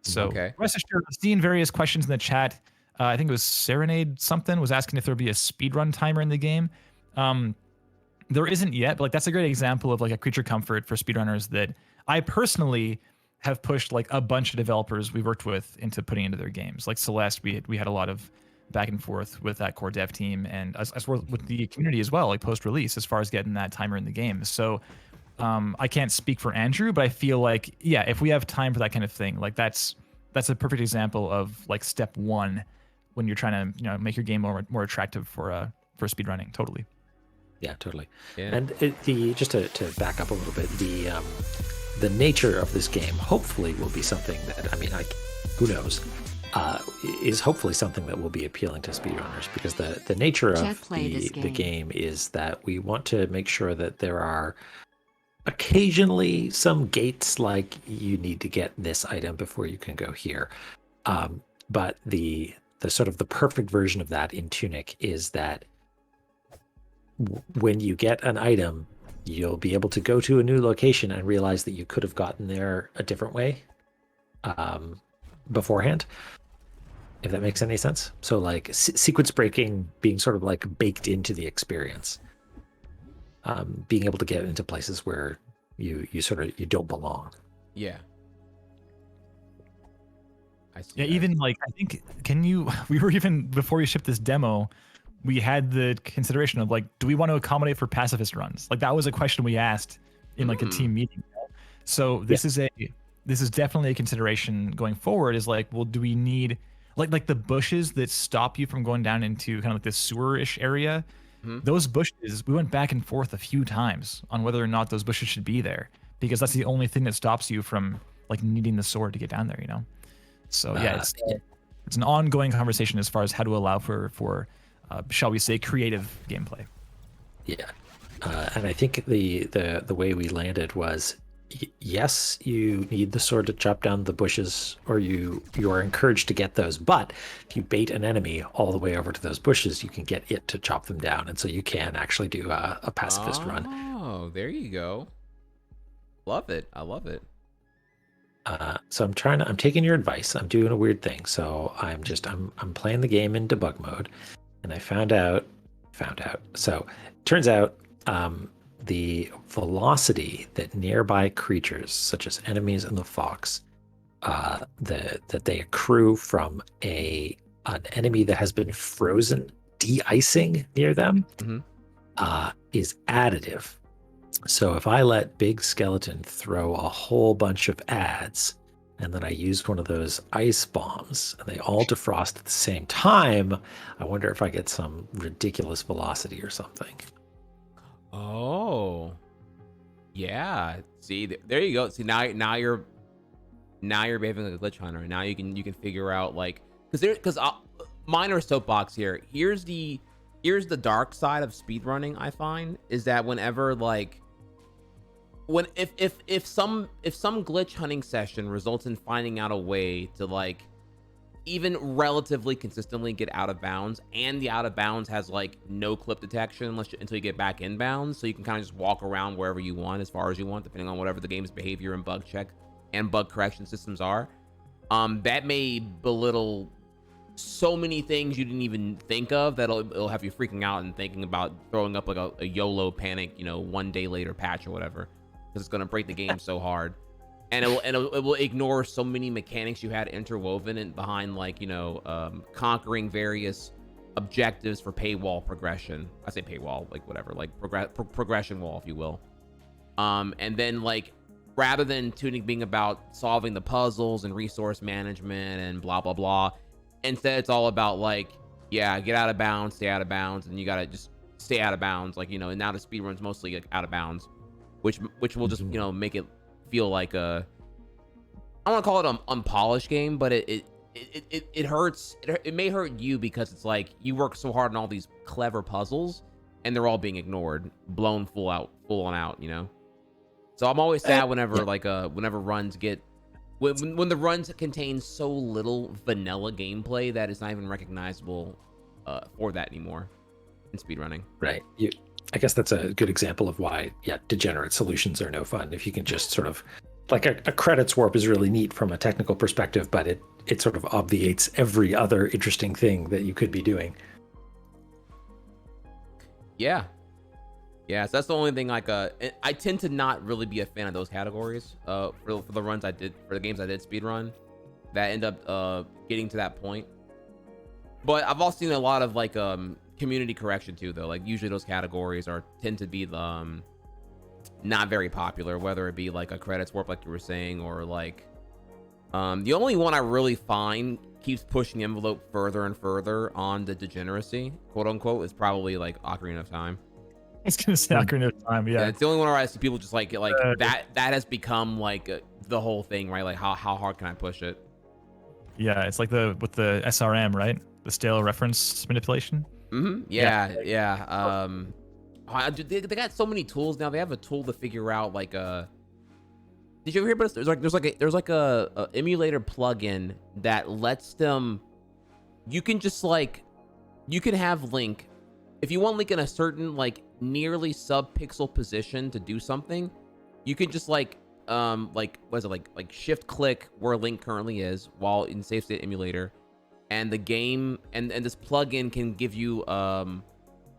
So rest assured, I've seen various questions in the chat. I think it was Serenade something was asking if there'd be a speedrun timer in the game. There isn't yet, but like that's a great example of like a creature comfort for speedrunners that I personally have pushed like a bunch of developers we worked with into putting into their games. Like Celeste, we had a lot of back and forth with that core dev team, and as well with the community as well, like post-release, as far as getting that timer in the game. So I can't speak for Andrew, but I feel like, yeah, if we have time for that kind of thing, like that's a perfect example of like step one when you're trying to, you know, make your game more attractive for speedrunning. Totally. Yeah, totally. Yeah. And just to back up a little bit, the nature of this game hopefully will be something that, I mean, who knows, is hopefully something that will be appealing to speedrunners, because the nature of the game is that we want to make sure that there are occasionally some gates, like you need to get this item before you can go here. But the sort of the perfect version of that in Tunic is that when you get an item, you'll be able to go to a new location and realize that you could have gotten there a different way beforehand, if that makes any sense. So like sequence breaking being sort of like baked into the experience, being able to get into places where you don't belong. Yeah. I see. Yeah, even like I think we were even before you shipped this demo, we had the consideration of like, do we want to accommodate for pacifist runs? Like that was a question we asked in like a team meeting. So this is definitely a consideration going forward. Is like, well, do we need like the bushes that stop you from going down into kind of like this sewer-ish area? Those bushes, we went back and forth a few times on whether or not those bushes should be there, because that's the only thing that stops you from like needing the sword to get down there, you know? So yeah, it's an ongoing conversation as far as how to allow for shall we say, creative gameplay. Yeah, and I think the way we landed was, yes, you need the sword to chop down the bushes, or you are encouraged to get those. But if you bait an enemy all the way over to those bushes, you can get it to chop them down, and so you can actually do a pacifist run. Oh, there you go. Love it. I love it. So I'm taking your advice. I'm doing a weird thing. So I'm playing the game in debug mode, and I found out. So it turns out the velocity that nearby creatures, such as enemies and the fox, that they accrue from an enemy that has been frozen, de-icing near them, is additive. So if I let Big Skeleton throw a whole bunch of ads, and then I use one of those ice bombs, and they all defrost at the same time, I wonder if I get some ridiculous velocity or something. Oh, yeah. See, there you go. See, now you're behaving like a glitch hunter. Now you can figure out like, because minor soapbox here. Here's the dark side of speedrunning. I find is that whenever like. If some glitch hunting session results in finding out a way to like even relatively consistently get out of bounds, and the out of bounds has like no clip detection until you get back in bounds, so you can kind of just walk around wherever you want as far as you want, depending on whatever the game's behavior and bug check and bug correction systems are. That may belittle so many things you didn't even think of that it'll have you freaking out and thinking about throwing up like a YOLO panic, 1 day later patch or whatever. Because it's going to break the game so hard, and it will ignore so many mechanics you had interwoven and behind, like conquering various objectives for paywall progression. I say paywall, like whatever, like progression wall, if you will. And then like rather than Tunic being about solving the puzzles and resource management and blah blah blah, instead it's all about like, yeah, get out of bounds, stay out of bounds, and you gotta just stay out of bounds, like and now the speedrun's mostly like out of bounds. Which will just make it feel like I don't want to call it an unpolished game, but it hurts. It may hurt you because it's like you work so hard on all these clever puzzles and they're all being ignored, blown full on out. So I'm always sad whenever whenever runs get when the runs contain so little vanilla gameplay that is not even recognizable for that anymore in speedrunning. Right. I guess that's a good example of why, degenerate solutions are no fun. If you can just sort of, like a credits warp is really neat from a technical perspective, but it sort of obviates every other interesting thing that you could be doing. Yeah. So that's the only thing. Like, I tend to not really be a fan of those categories. For the runs I did, for the games I did speedrun, that end up getting to that point. But I've also seen a lot of like community correction too, though. Like usually those categories tend to be not very popular, whether it be like a credits warp like you were saying, or like the only one I really find keeps pushing the envelope further and further on the degeneracy, quote unquote, is probably like Ocarina of Time. I was gonna say Ocarina of Time. Yeah, it's the only one where I see people just like that has become like the whole thing, right? Like how hard can I push it? Yeah, it's like with the SRM, right? The stale reference manipulation. Yeah. They got so many tools now. They have a tool to figure out like did you ever hear about this? There's like a emulator plugin that lets them. You can just you can have Link, if you want Link in a certain like nearly sub-pixel position to do something, you can just what is it, like shift click where Link currently is while in safe state emulator. And the game and this plugin can give you can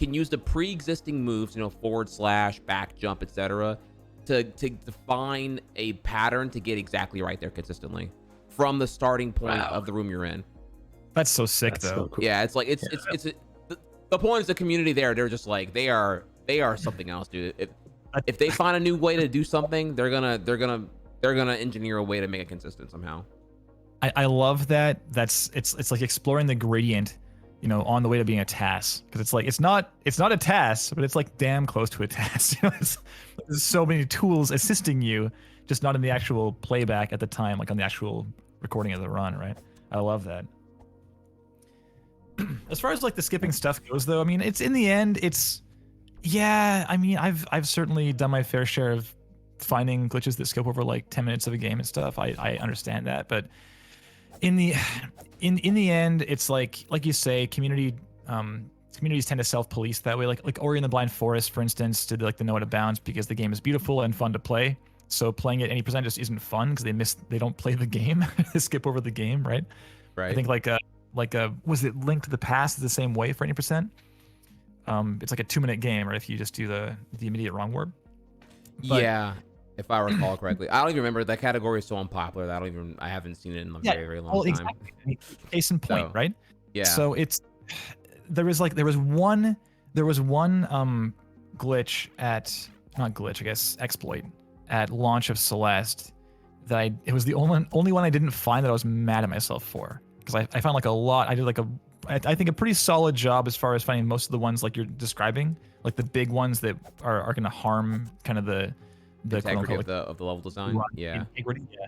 use the pre-existing moves, forward slash, back jump, etc., to define a pattern to get exactly right there consistently from the starting point Wow. of the room you're in. That's so sick, That's though. so cool. Yeah, it's like the point is the community there. They're just like they are something else, dude. If they find a new way to do something, they're gonna engineer a way to make it consistent somehow. I love that. It's like exploring the gradient, you know, on the way to being a task, because it's like it's not a task, but it's like damn close to a task. You know, there's so many tools assisting you, just not in the actual playback at the time, like on the actual recording of the run, right? I love that. As far as like the skipping stuff goes, though, I mean, it's in the end, yeah. I mean, I've certainly done my fair share of finding glitches that skip over like 10 minutes of a game and stuff. I understand that, but in the end, it's like you say, communities tend to self-police that way. Like Ori and the Blind Forest, for instance, did like the know out of bounds because the game is beautiful and fun to play. So playing it any percent just isn't fun because they don't play the game. They skip over the game, right? Right. I think was it Link to the Past is the same way for any percent. It's like a 2-minute game, right? If you just do the immediate wrong word. But, yeah, if I recall correctly. I don't even remember. That category is so unpopular that I haven't seen it in a very, very long time. Exactly. Case in point, right? Yeah. So there was one glitch exploit at launch of Celeste that it was the only one I didn't find that I was mad at myself for, because I found like a lot. I did like I think a pretty solid job as far as finding most of the ones like you're describing, like the big ones that are going to harm kind of the integrity of the level design. Yeah. Integrity, yeah.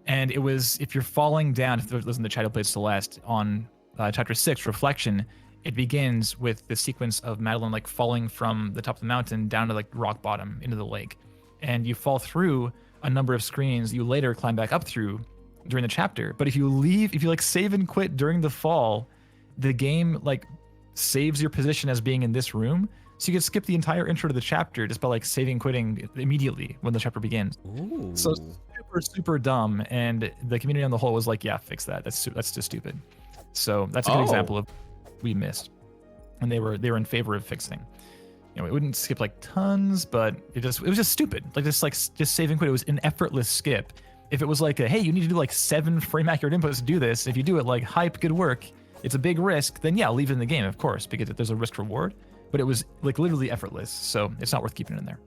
And it was, if you're falling down, if you listen to Chat Who Played Celeste on chapter 6, Reflection, it begins with the sequence of Madeline like falling from the top of the mountain down to like rock bottom into the lake, and you fall through a number of screens you later climb back up through during the chapter. But if you like save and quit during the fall, the game like saves your position as being in this room, so you can skip the entire intro to the chapter just by like saving quitting immediately when the chapter begins. Ooh. So super dumb, and the community on the whole was like, yeah, fix that, that's just stupid. So that's a good example of we missed, and they were in favor of fixing. You know, it wouldn't skip like tons, but it was just stupid. Like just save and quit. It was an effortless skip. If it was like hey, you need to do like 7 frame accurate inputs to do this, if you do it like hype, good work, it's a big risk, then yeah, leave it in the game, of course, because there's a risk reward. But it was like literally effortless, so it's not worth keeping it in there.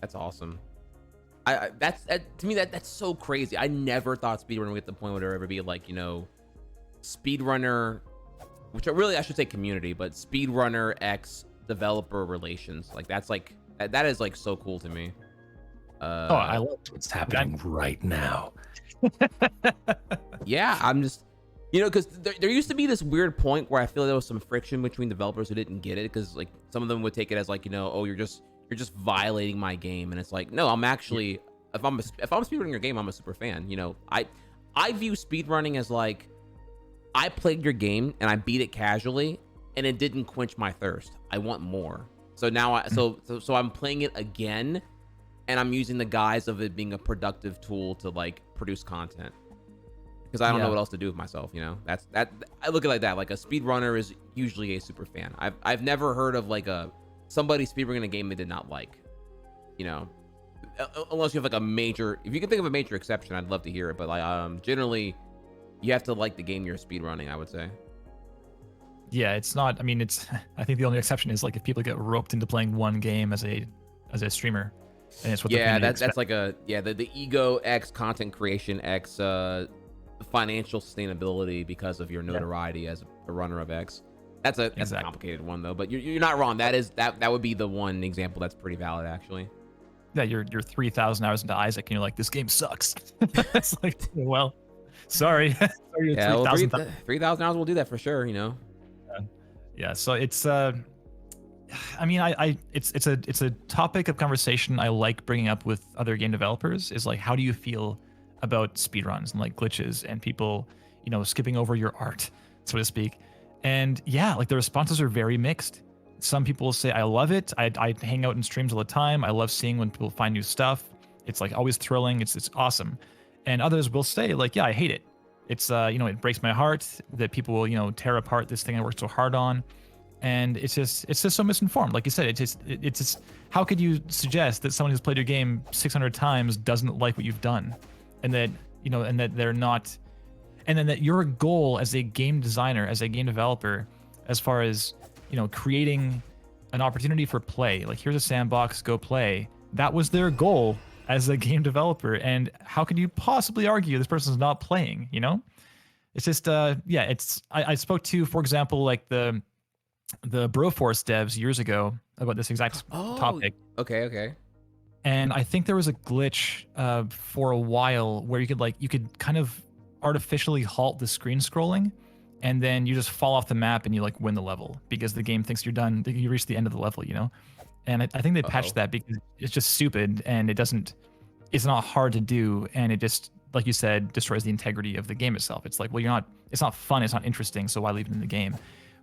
That's awesome. To me that's so crazy. I never thought speedrunning would get to the point where there would ever be like, you know, speedrunner, which I should say community, but speedrunner x developer relations. Like that's like that is like so cool to me. I love what's happening right now. Yeah, I'm just, you know, because there used to be this weird point where I feel there was some friction between developers who didn't get it, because like some of them would take it as like, you know, oh, you're just violating my game, and it's like, no, I'm actually, if I'm speedrunning your game, I'm a super fan. You know, I view speedrunning as like, I played your game and I beat it casually, and it didn't quench my thirst. I want more. So now so I'm playing it again, and I'm using the guise of it being a productive tool to like produce content, because I don't know what else to do with myself. You know, that's I look at it like that. Like a speedrunner is usually a super fan. I've never heard of like somebody speedrunning a game they did not like. You know, unless you have like a major. If you can think of a major exception, I'd love to hear it. But like generally, you have to like the game you're speedrunning, I would say. Yeah, it's not. I mean, I think the only exception is like if people get roped into playing one game as a streamer, and it's what that's like the ego x content creation x financial sustainability because of your notoriety as a runner of X. That's a complicated one though, but you're not wrong. That would be the one example that's pretty valid actually. Yeah, you're 3,000 hours into Isaac and you're like, this game sucks. It's like, well, sorry. Yeah, 3,000 hours will do that for sure, you know. Yeah, so it's I mean, it's a topic of conversation I like bringing up with other game developers, is like, how do you feel about speedruns and like glitches and people, you know, skipping over your art, so to speak. And yeah, like the responses are very mixed. Some people say, I love it. I hang out in streams all the time. I love seeing when people find new stuff. It's like always thrilling. It's awesome. And others will say like, yeah, I hate it. It's you know, it breaks my heart that people will, you know, tear apart this thing I worked so hard on. And it's just so misinformed. Like you said, it's just how could you suggest that someone who's played your game 600 times doesn't like what you've done? And that, you know, and that they're not, and then that your goal as a game designer, as a game developer, as far as, you know, creating an opportunity for play, like here's a sandbox, go play. That was their goal as a game developer. And how could you possibly argue this person's not playing, you know? It's just, yeah, it's, I spoke to, for example, like the Broforce devs years ago about this exact topic. Okay. And I think there was a glitch for a while where you could kind of artificially halt the screen scrolling, and then you just fall off the map and you like win the level because the game thinks you're done. You reach the end of the level, you know? And I think they patched that because it's just stupid and it's not hard to do. And it just, like you said, destroys the integrity of the game itself. It's like, well, it's not fun. It's not interesting. So why leave it in the game?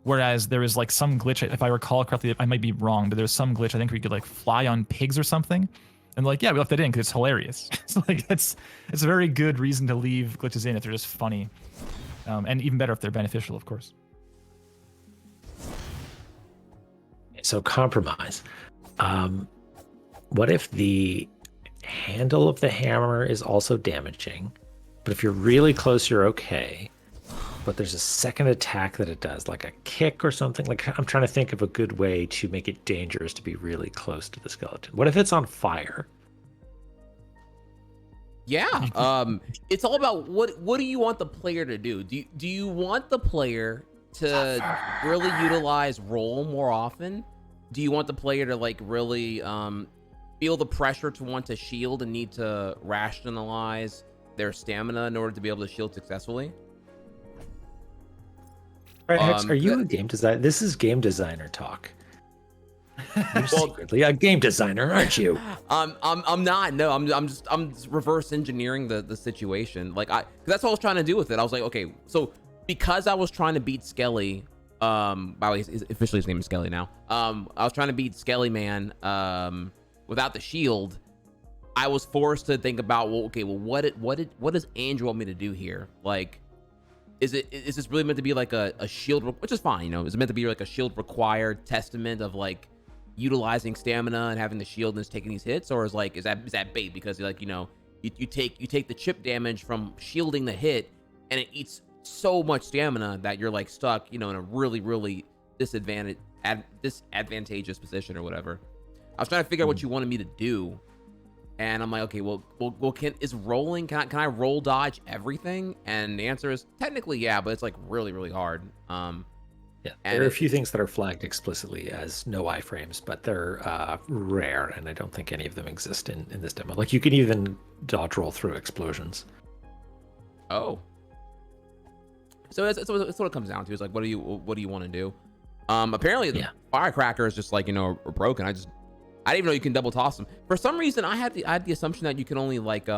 Whereas there is like some glitch, if I recall correctly, I might be wrong, but there's some glitch I think where you could like fly on pigs or something. And like, yeah, we left that in because it's hilarious. So like it's a very good reason to leave glitches in if they're just funny. And even better if they're beneficial, of course. So compromise. What if the handle of the hammer is also damaging, but if you're really close, you're okay? But there's a second attack that it does, like a kick or something. Like, I'm trying to think of a good way to make it dangerous to be really close to the skeleton. What if it's on fire? Yeah, it's all about what do you want the player to do? Do you want the player to really utilize roll more often? Do you want the player to like really feel the pressure to want to shield and need to rationalize their stamina in order to be able to shield successfully? Right, Hex, are you a game designer? This is game designer talk. You're secretly a game designer, aren't you? I'm not. No, I'm just reverse engineering the situation. Like cause that's what I was trying to do with it. I was like, okay, so because I was trying to beat Skelly, by the way, officially his name is Skelly now. I was trying to beat Skelly Man, without the shield. I was forced to think about, well, okay, well, what does Andrew want me to do here? Like, is this really meant to be like a shield, which is fine, you know? Is it meant to be like a shield required testament of like utilizing stamina and having the shield and just taking these hits, or is that bait because like, you know, you take the chip damage from shielding the hit and it eats so much stamina that you're like stuck, you know, in a really disadvantageous position or whatever. I was trying to figure out what you wanted me to do, and I'm like, okay, well, can I roll dodge everything? And the answer is technically yeah, but it's like really hard. Yeah, there are a few things that are flagged explicitly as no iframes, but they're rare, and I don't think any of them exist in this demo. Like, you can even dodge roll through explosions. Oh, so it's what it comes down to. Is like, what do you want to do? Apparently the firecracker is just like, you know, broken. I didn't even know you can double toss them. For some reason, I had the assumption that you can only like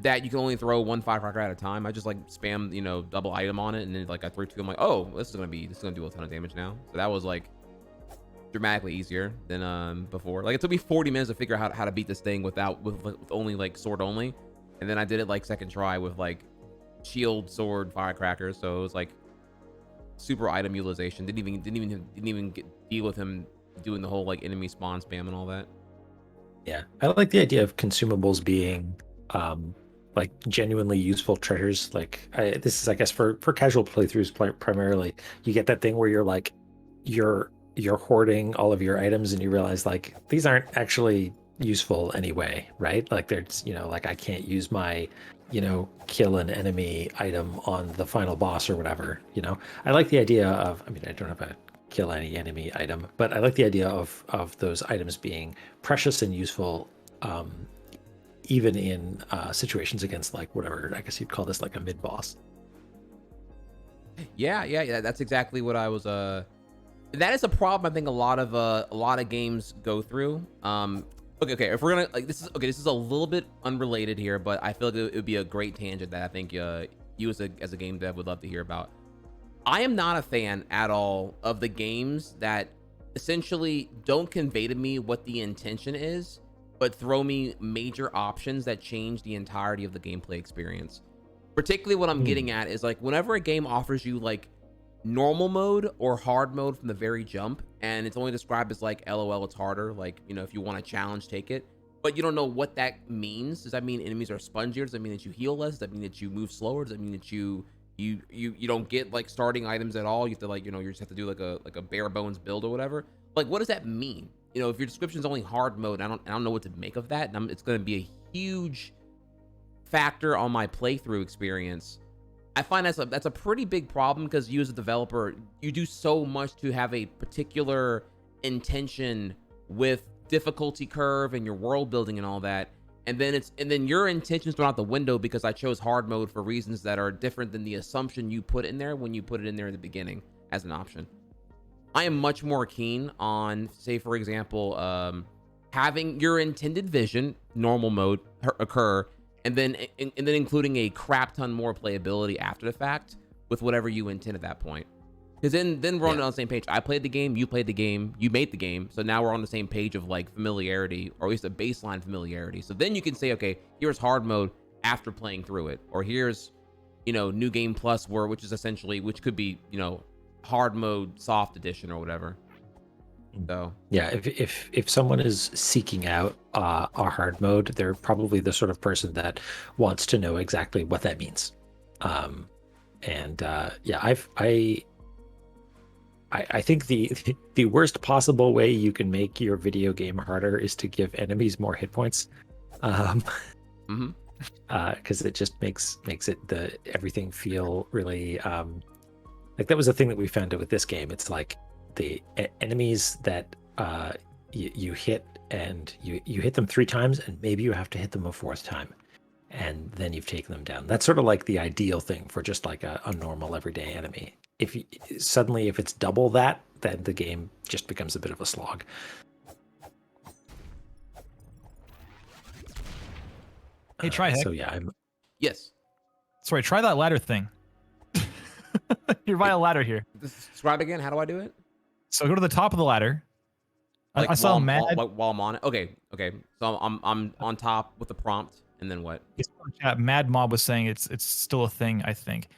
that you can only throw one firecracker at a time. I just like spam, you know, double item on it, and then like I threw two. I'm like, oh, this is gonna do a ton of damage now. So that was like dramatically easier than before. Like, it took me 40 minutes to figure out how to beat this thing with only like sword only, and then I did it like second try with like shield, sword, firecrackers. So it was like super item utilization. Didn't even deal with him doing the whole like enemy spawn spam and all that. Yeah, I like the idea of consumables being like genuinely useful treasures. Like, this is, I guess, for casual playthroughs primarily. You get that thing where you're like, you're hoarding all of your items, and you realize like these aren't actually useful anyway, right? Like, there's, you know, like I can't use my, you know, kill an enemy item on the final boss or whatever. You know, I like the idea of, I mean, I don't have a kill any enemy item, but I like the idea of those items being precious and useful, even in situations against like whatever, I guess you'd call this like a mid boss. Yeah. That's exactly what I was. That is a problem I think a lot of games go through. Okay. If we're gonna like this is a little bit unrelated here, but I feel like it would be a great tangent that I think you as a game dev would love to hear about. I am not a fan at all of the games that essentially don't convey to me what the intention is, but throw me major options that change the entirety of the gameplay experience. Particularly what I'm getting at is like, whenever a game offers you like normal mode or hard mode from the very jump, and it's only described as like, LOL, it's harder. Like, you know, if you want a challenge, take it. but you don't know what that means. Does that mean enemies are spongier? Does that mean that you heal less? Does that mean that you move slower? Does that mean that you don't get like starting items at all? You have to like, you just have to do like a bare bones build or whatever. Like, what does that mean? If your description is only hard mode, I don't know what to make of that. And it's going to be a huge factor on my playthrough experience. I find that's a pretty big problem, because you as a developer, you do so much to have a particular intention with difficulty curve and your world building and all that, and then your intentions thrown out the window because I chose hard mode for reasons that are different than the assumption you put in there when you put it in there in the beginning as an option. I am much more keen on, say for example, having your intended vision, normal mode, occur, and then including a crap ton more playability after the fact with whatever you intend at that point. Because then we're on the same page. I played the game, you played the game, you made the game, so now we're on the same page of like familiarity, or at least a baseline familiarity. So then you can say, okay, here's hard mode after playing through it, or here's new game plus, which is essentially, which could be hard mode soft edition or whatever. So yeah, if someone is seeking out a hard mode, they're probably the sort of person that wants to know exactly what that means. I think the worst possible way you can make your video game harder is to give enemies more hit points, because it just makes it everything feel really like that was the thing that we found out with this game. It's like the enemies that you hit, and you hit them 3 times, and maybe you have to hit them a 4th time, and then you've taken them down. That's sort of like the ideal thing for just like a normal everyday enemy. If it's double that, then the game just becomes a bit of a slog. Hey, try Heck. So yeah, yes. Sorry, try that ladder thing. You're by a ladder here. Describe again. How do I do it? So go to the top of the ladder. Like I saw while I'm on it. Okay. So I'm on top with the prompt, and then what? Mad Mob was saying it's still a thing, I think.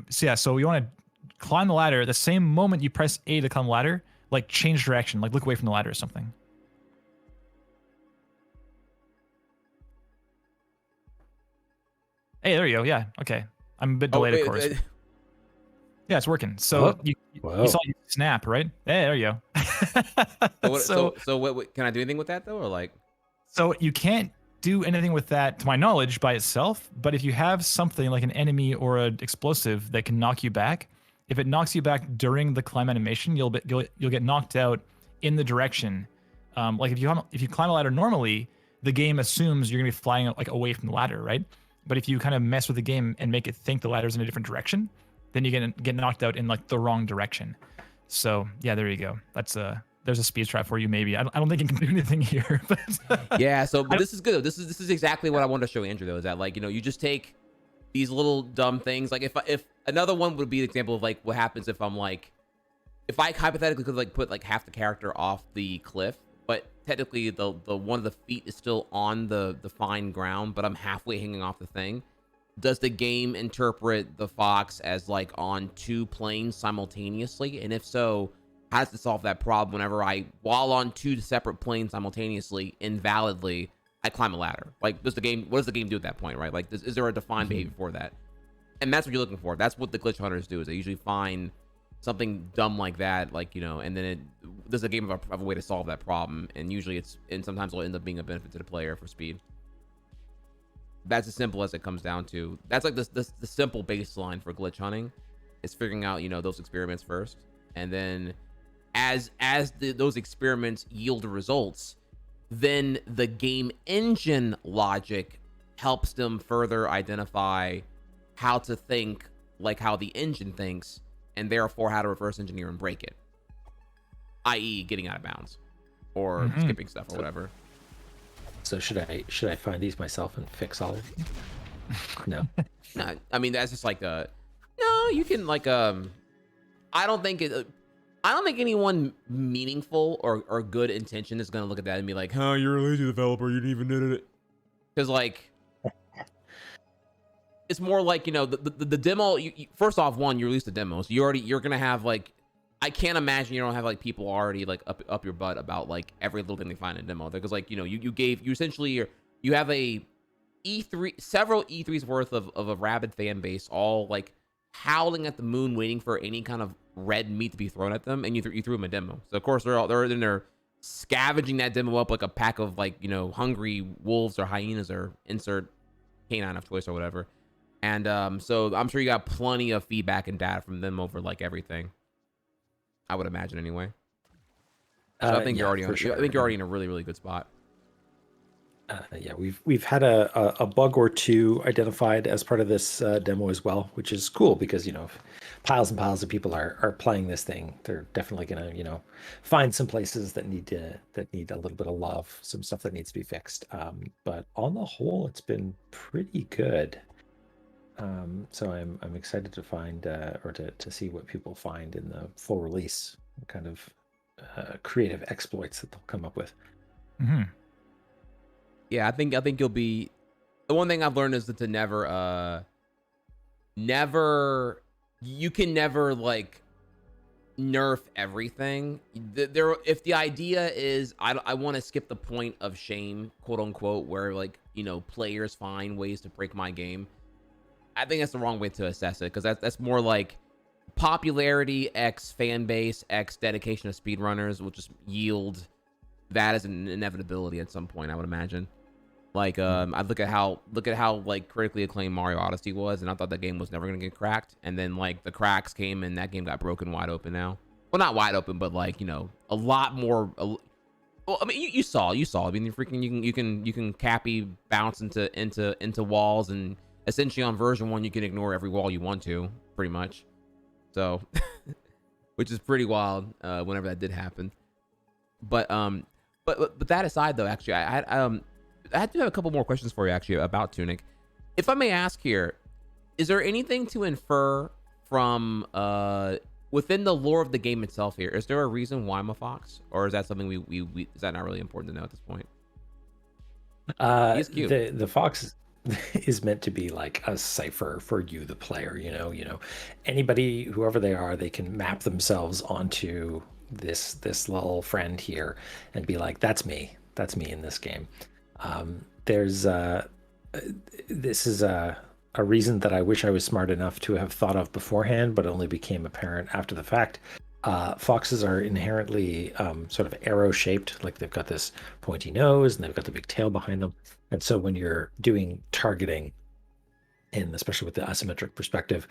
So you want to climb the ladder. The same moment you press A to climb the ladder, like change direction, like look away from the ladder or something. Hey, there you go. Yeah, okay. I'm a bit delayed, of course. Yeah, it's working. So you saw you snap, right? Hey, there you go. So what can I do anything with that though, or like? So you can't do anything with that, to my knowledge, by itself. But if you have something like an enemy or an explosive that can knock you back, if it knocks you back during the climb animation, you'll get knocked out in the direction. Like if you climb a ladder normally, the game assumes you're gonna be flying like away from the ladder, right? But if you kind of mess with the game and make it think the ladder's in a different direction, then you get knocked out in like the wrong direction. So yeah, there you go. There's a speed trap for you. Maybe I don't think you can do anything here. But yeah. So but this is good. This is exactly what I wanted to show Andrew though. Is that like you just take these little dumb things. Like if another one would be an example of like what happens if I hypothetically could like put like half the character off the cliff, but technically the one of the feet is still on the fine ground, but I'm halfway hanging off the thing. Does the game interpret the fox as like on 2 planes simultaneously? And if so, how does it solve that problem whenever while on 2 separate planes simultaneously, invalidly, I climb a ladder? Like, what does the game do at that point, right? Like, is there a defined behavior for that? And that's what you're looking for. That's what the glitch hunters do, is they usually find something dumb like that, like, and then there's a game of a way to solve that problem. And usually sometimes it'll end up being a benefit to the player for speed. That's as simple as it comes down to. That's like the simple baseline for glitch hunting, is figuring out those experiments first, and then as those experiments yield results, then the game engine logic helps them further identify how to think like how the engine thinks, and therefore how to reverse engineer and break it, i.e. getting out of bounds or skipping stuff or whatever. So should I find these myself and fix all of them? No. No, I mean that's just like no, you can like I don't think anyone meaningful or good intention is gonna look at that and be like, "Oh, you're a lazy developer. You didn't even did it." Because like, it's more like the demo. First off, you released the demo, so you're gonna have like I can't imagine you don't have like people already like up your butt about like every little thing they find in a demo. Because like, you know, you essentially you have a several E3s worth of a rabid fan base, all like howling at the moon, waiting for any kind of red meat to be thrown at them, and you threw them a demo. So of course they're in there scavenging that demo up like a pack of like, you know, hungry wolves or hyenas, or insert canine of choice or whatever. And so I'm sure you got plenty of feedback and data from them over like everything, I would imagine anyway. So I think you're already sure. I think you're already in a really, really good spot. Yeah, we've had a bug or two identified as part of this demo as well, which is cool because, you know, if piles and piles of people are playing this thing, they're definitely gonna, you know, find some places that need a little bit of love, some stuff that needs to be fixed. But on the whole, it's been pretty good. So I'm excited to find or to see what people find in the full release, what kind of creative exploits that they'll come up with. Mm-hmm. Yeah, I think you'll be. The one thing I've learned is that to never, you can never like nerf everything. If the idea is I want to skip the point of shame, quote unquote, where like, you know, players find ways to break my game, I think that's the wrong way to assess it, because that's more like popularity x fan base x dedication of speedrunners will just yield that as an inevitability at some point, I would imagine. Like, I look at how like critically acclaimed Mario Odyssey was, and I thought that game was never gonna get cracked, and then like the cracks came and that game got broken wide open now. Well, not wide open, but like, you know, a lot more. Well, I mean, you saw. I mean, you can cappy bounce into walls, and essentially on version 1 you can ignore every wall you want to, pretty much. So, which is pretty wild whenever that did happen. But that aside, though, actually, I do have a couple more questions for you, actually, about Tunic. If I may ask here, is there anything to infer from within the lore of the game itself here? Is there a reason why I'm a fox? Or is that something we is that not really important to know at this point? He's cute. The fox is meant to be like a cipher for you, the player. You know, anybody, whoever they are, they can map themselves onto this little friend here and be like, that's me in this game. There's this is a reason that I wish I was smart enough to have thought of beforehand, but only became apparent after the fact. Foxes are inherently sort of arrow shaped, like they've got this pointy nose and they've got the big tail behind them. And so when you're doing targeting, and especially with the asymmetric perspective,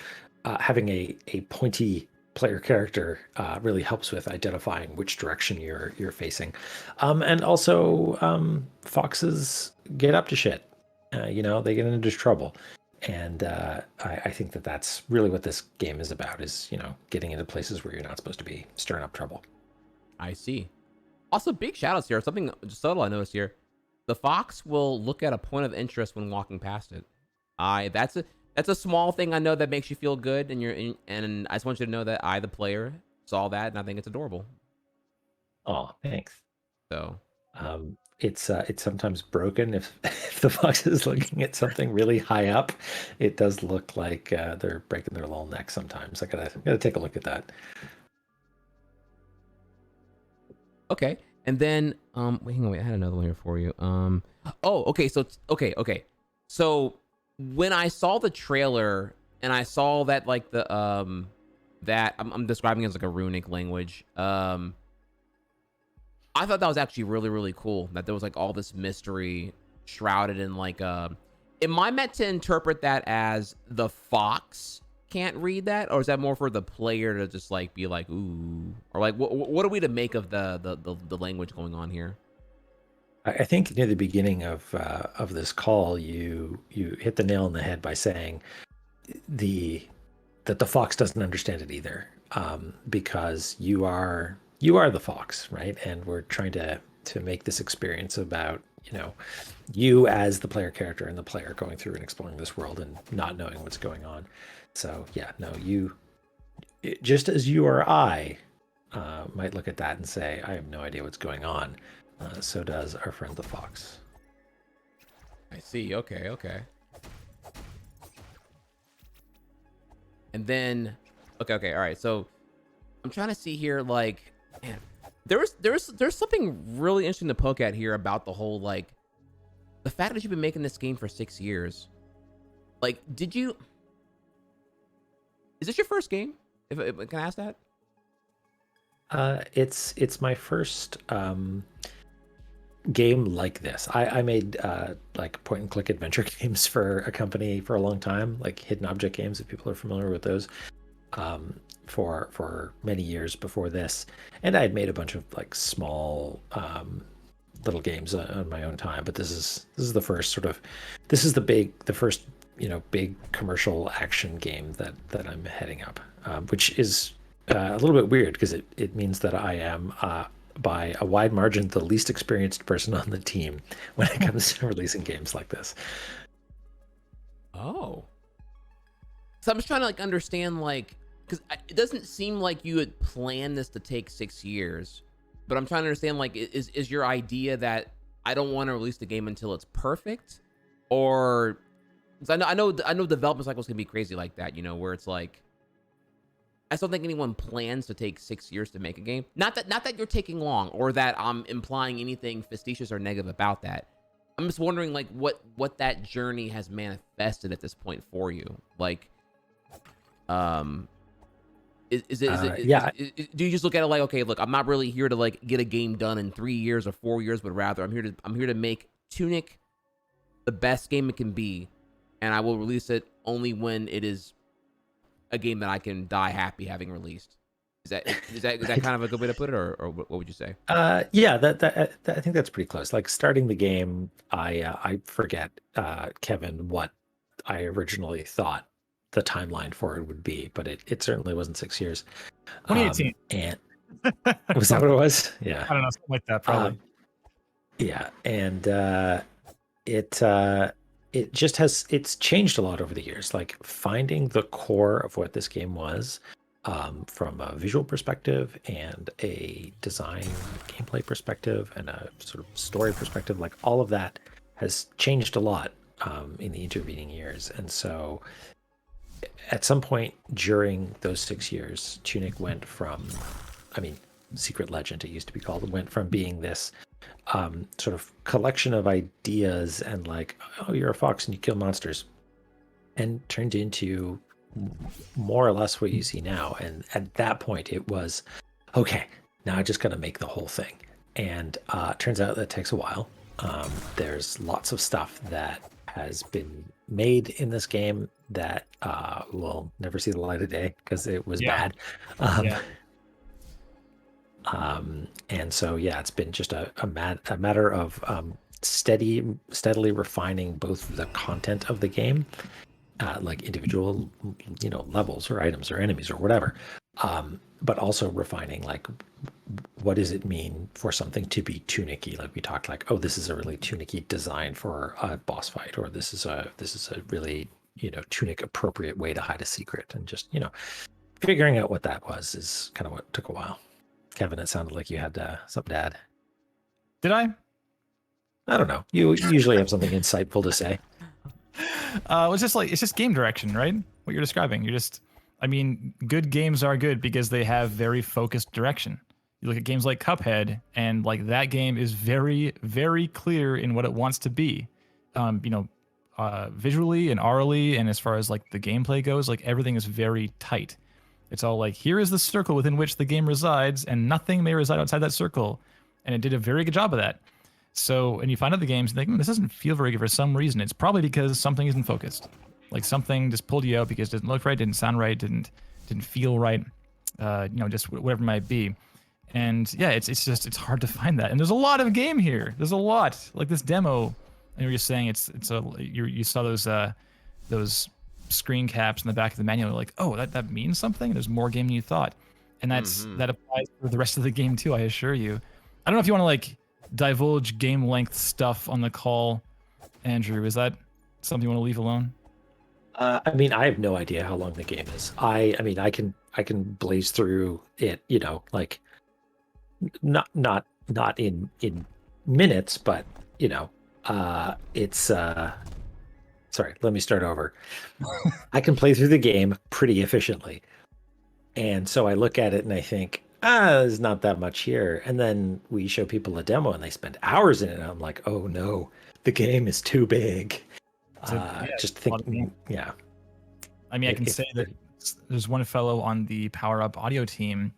having a pointy player character really helps with identifying which direction you're facing. And also, foxes get up to shit. You know, they get into trouble. And I think that's really what this game is about, is, you know, getting into places where you're not supposed to be, stirring up trouble. I see. Also, big shout outs here. Something just subtle I noticed here. The fox will look at a point of interest when walking past it. That's a small thing I know that makes you feel good, and I just want you to know that I, the player, saw that, and I think it's adorable. Oh, thanks. So, it's sometimes broken if the fox is looking at something really high up. It does look like they're breaking their little neck sometimes. I gotta take a look at that. okay. And then, wait, hang on, wait, I had another one here for you. Oh, okay, so, okay. So, when I saw the trailer, and I saw that, like, that I'm describing it as, like, a runic language, I thought that was actually really, really cool, that there was, like, all this mystery shrouded in, like, am I meant to interpret that as the fox can't read that, or is that more for the player to just like be like, ooh, or like what are we to make of the language going on here? I think near the beginning of this call, you hit the nail on the head by saying that the fox doesn't understand it either, because you are the fox, right? And we're trying to make this experience about, you know, you as the player character and the player going through and exploring this world and not knowing what's going on. So yeah, no, just as you or I might look at that and say, I have no idea what's going on. So does our friend the fox. I see. Okay. And then, okay. All right. So I'm trying to see here, like, man, there's something really interesting to poke at here about the whole, like, the fact that you've been making this game for 6 years. Like, is this your first game? If can I ask that? It's my first game like this. I made like point and click adventure games for a company for a long time, like hidden object games, if people are familiar with those, for many years before this. And I had made a bunch of like small little games on my own time, but this is the first the first big commercial action game that I'm heading up, which is a little bit weird because it means that I am by a wide margin the least experienced person on the team when it comes to releasing games like this. Oh, so I'm just trying to like understand, like, because it doesn't seem like you had planned this to take 6 years, but I'm trying to understand, like, is your idea that I don't want to release the game until it's perfect, or because I know development cycles can be crazy like that, where it's like, I don't think anyone plans to take 6 years to make a game. Not that you're taking long, or that I'm implying anything facetious or negative about that. I'm just wondering, like, what that journey has manifested at this point for you. Like, is it do you just look at it like, okay, look, I'm not really here to like get a game done in 3 years or 4 years, but rather I'm here to make Tunic the best game it can be, and I will release it only when it is a game that I can die happy having released. Is that kind of a good way to put it, or what would you say? Yeah, that I think that's pretty close. Like starting the game, I forget, Kevin, what I originally thought the timeline for it would be, but it certainly wasn't 6 years. 2018. And was that what it was? Yeah, I don't know, something like that, probably. Yeah, and it's changed a lot over the years. Like finding the core of what this game was, from a visual perspective and a design gameplay perspective and a sort of story perspective, like all of that has changed a lot in the intervening years. And so at some point during those 6 years, Tunic went from, Secret Legend, it used to be called, went from being this sort of collection of ideas and like, oh, you're a fox and you kill monsters, and turned into more or less what you see now. And at that point it was, okay, now I just got to make the whole thing. And turns out that takes a while. There's lots of stuff that has been made in this game that will never see the light of day because it was bad. And so, it's been just a matter of steadily refining both the content of the game, like individual, levels or items or enemies or whatever, but also refining, like, what does it mean for something to be Tunic-y? Like we talked, like, oh, this is a really Tunic-y design for a boss fight, or this is a really, Tunic appropriate way to hide a secret, and just, figuring out what that was is kind of what took a while. Kevin, it sounded like you had something to add. Did I? I don't know. You usually have something insightful to say. It's just game direction, right? What you're describing. Good games are good because they have very focused direction. You look at games like Cuphead, and like that game is very, very clear in what it wants to be. Visually and aurally, and as far as like the gameplay goes, like everything is very tight. It's all like, here is the circle within which the game resides, and nothing may reside outside that circle. And it did a very good job of that. So, and you find out the games and think, this doesn't feel very good for some reason. It's probably because something isn't focused. Like something just pulled you out because it didn't look right, didn't sound right, didn't feel right, just whatever it might be. And yeah, it's hard to find that. And there's a lot of game here. There's a lot. Like this demo, and you're just saying you saw those screen caps in the back of the manual, like, oh, that means something. There's more game than you thought, and that applies for the rest of the game too, I assure you. I don't know if you want to like divulge game length stuff on the call, Andrew. Is that something you want to leave alone? I have no idea how long the game is. I can blaze through it, like not in minutes, but it's sorry, let me start over. I can play through the game pretty efficiently. And so I look at it and I think, there's not that much here. And then we show people a demo and they spend hours in it. And I'm like, oh no, the game is too big. Just thinking, yeah. I mean, I can say that there's one fellow on the Power Up audio team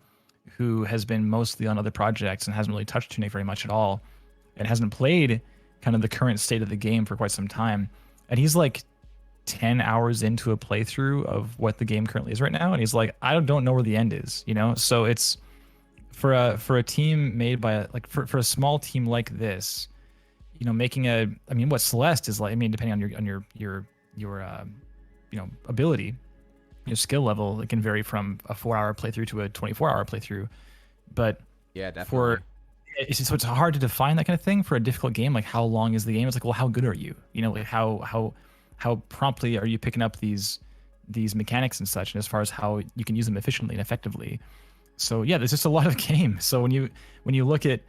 who has been mostly on other projects and hasn't really touched Tunic very much at all, and hasn't played kind of the current state of the game for quite some time. And he's like 10 hours into a playthrough of what the game currently is right now, and he's like, I don't know where the end is, you know. So it's for a team made by for a small team like this, you know, making I mean, what Celeste is like, I mean, depending on your you know, ability, your skill level, it can vary from a 4-hour playthrough to a 24-hour playthrough. But yeah, definitely. So it's hard to define that kind of thing for a difficult game. Like, how long is the game? It's like, well, how good are you? You know, like how promptly are you picking up these mechanics and such, and as far as how you can use them efficiently and effectively. So yeah, there's just a lot of game. So when you look at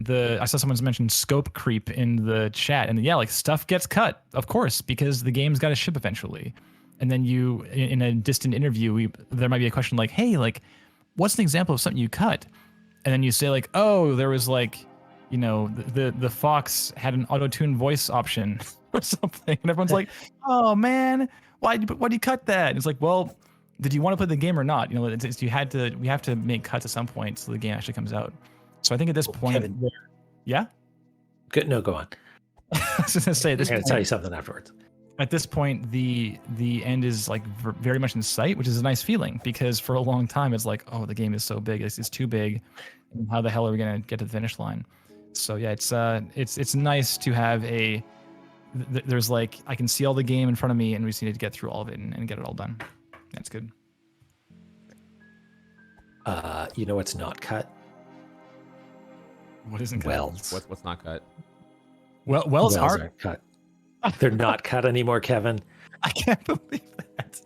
I saw someone's mentioned scope creep in the chat, and yeah, like stuff gets cut, of course, because the game's got to ship eventually. And then you, in a distant interview, there might be a question like, hey, like, what's an example of something you cut? And then you say like, oh, there was like, you know, the Fox had an auto-tune voice option or something. And everyone's like, oh man, why do you cut that? And it's like, well, did you want to play the game or not? You know, we have to make cuts at some point so the game actually comes out. So I think at this point, Kevin, yeah? Good. No, go on. I was just gonna say this. I'm gonna tell you something afterwards. At this point, the end is like very much in sight, which is a nice feeling, because for a long time it's like, oh, the game is so big, it's too big, and how the hell are we gonna get to the finish line? So yeah, it's nice to have there's like, I can see all the game in front of me, and we just need to get through all of it and get it all done. That's good. You know what's not cut? What isn't cut? Wells. What's not cut? Well, wells aren't cut. They're not cut anymore, Kevin. I can't believe that.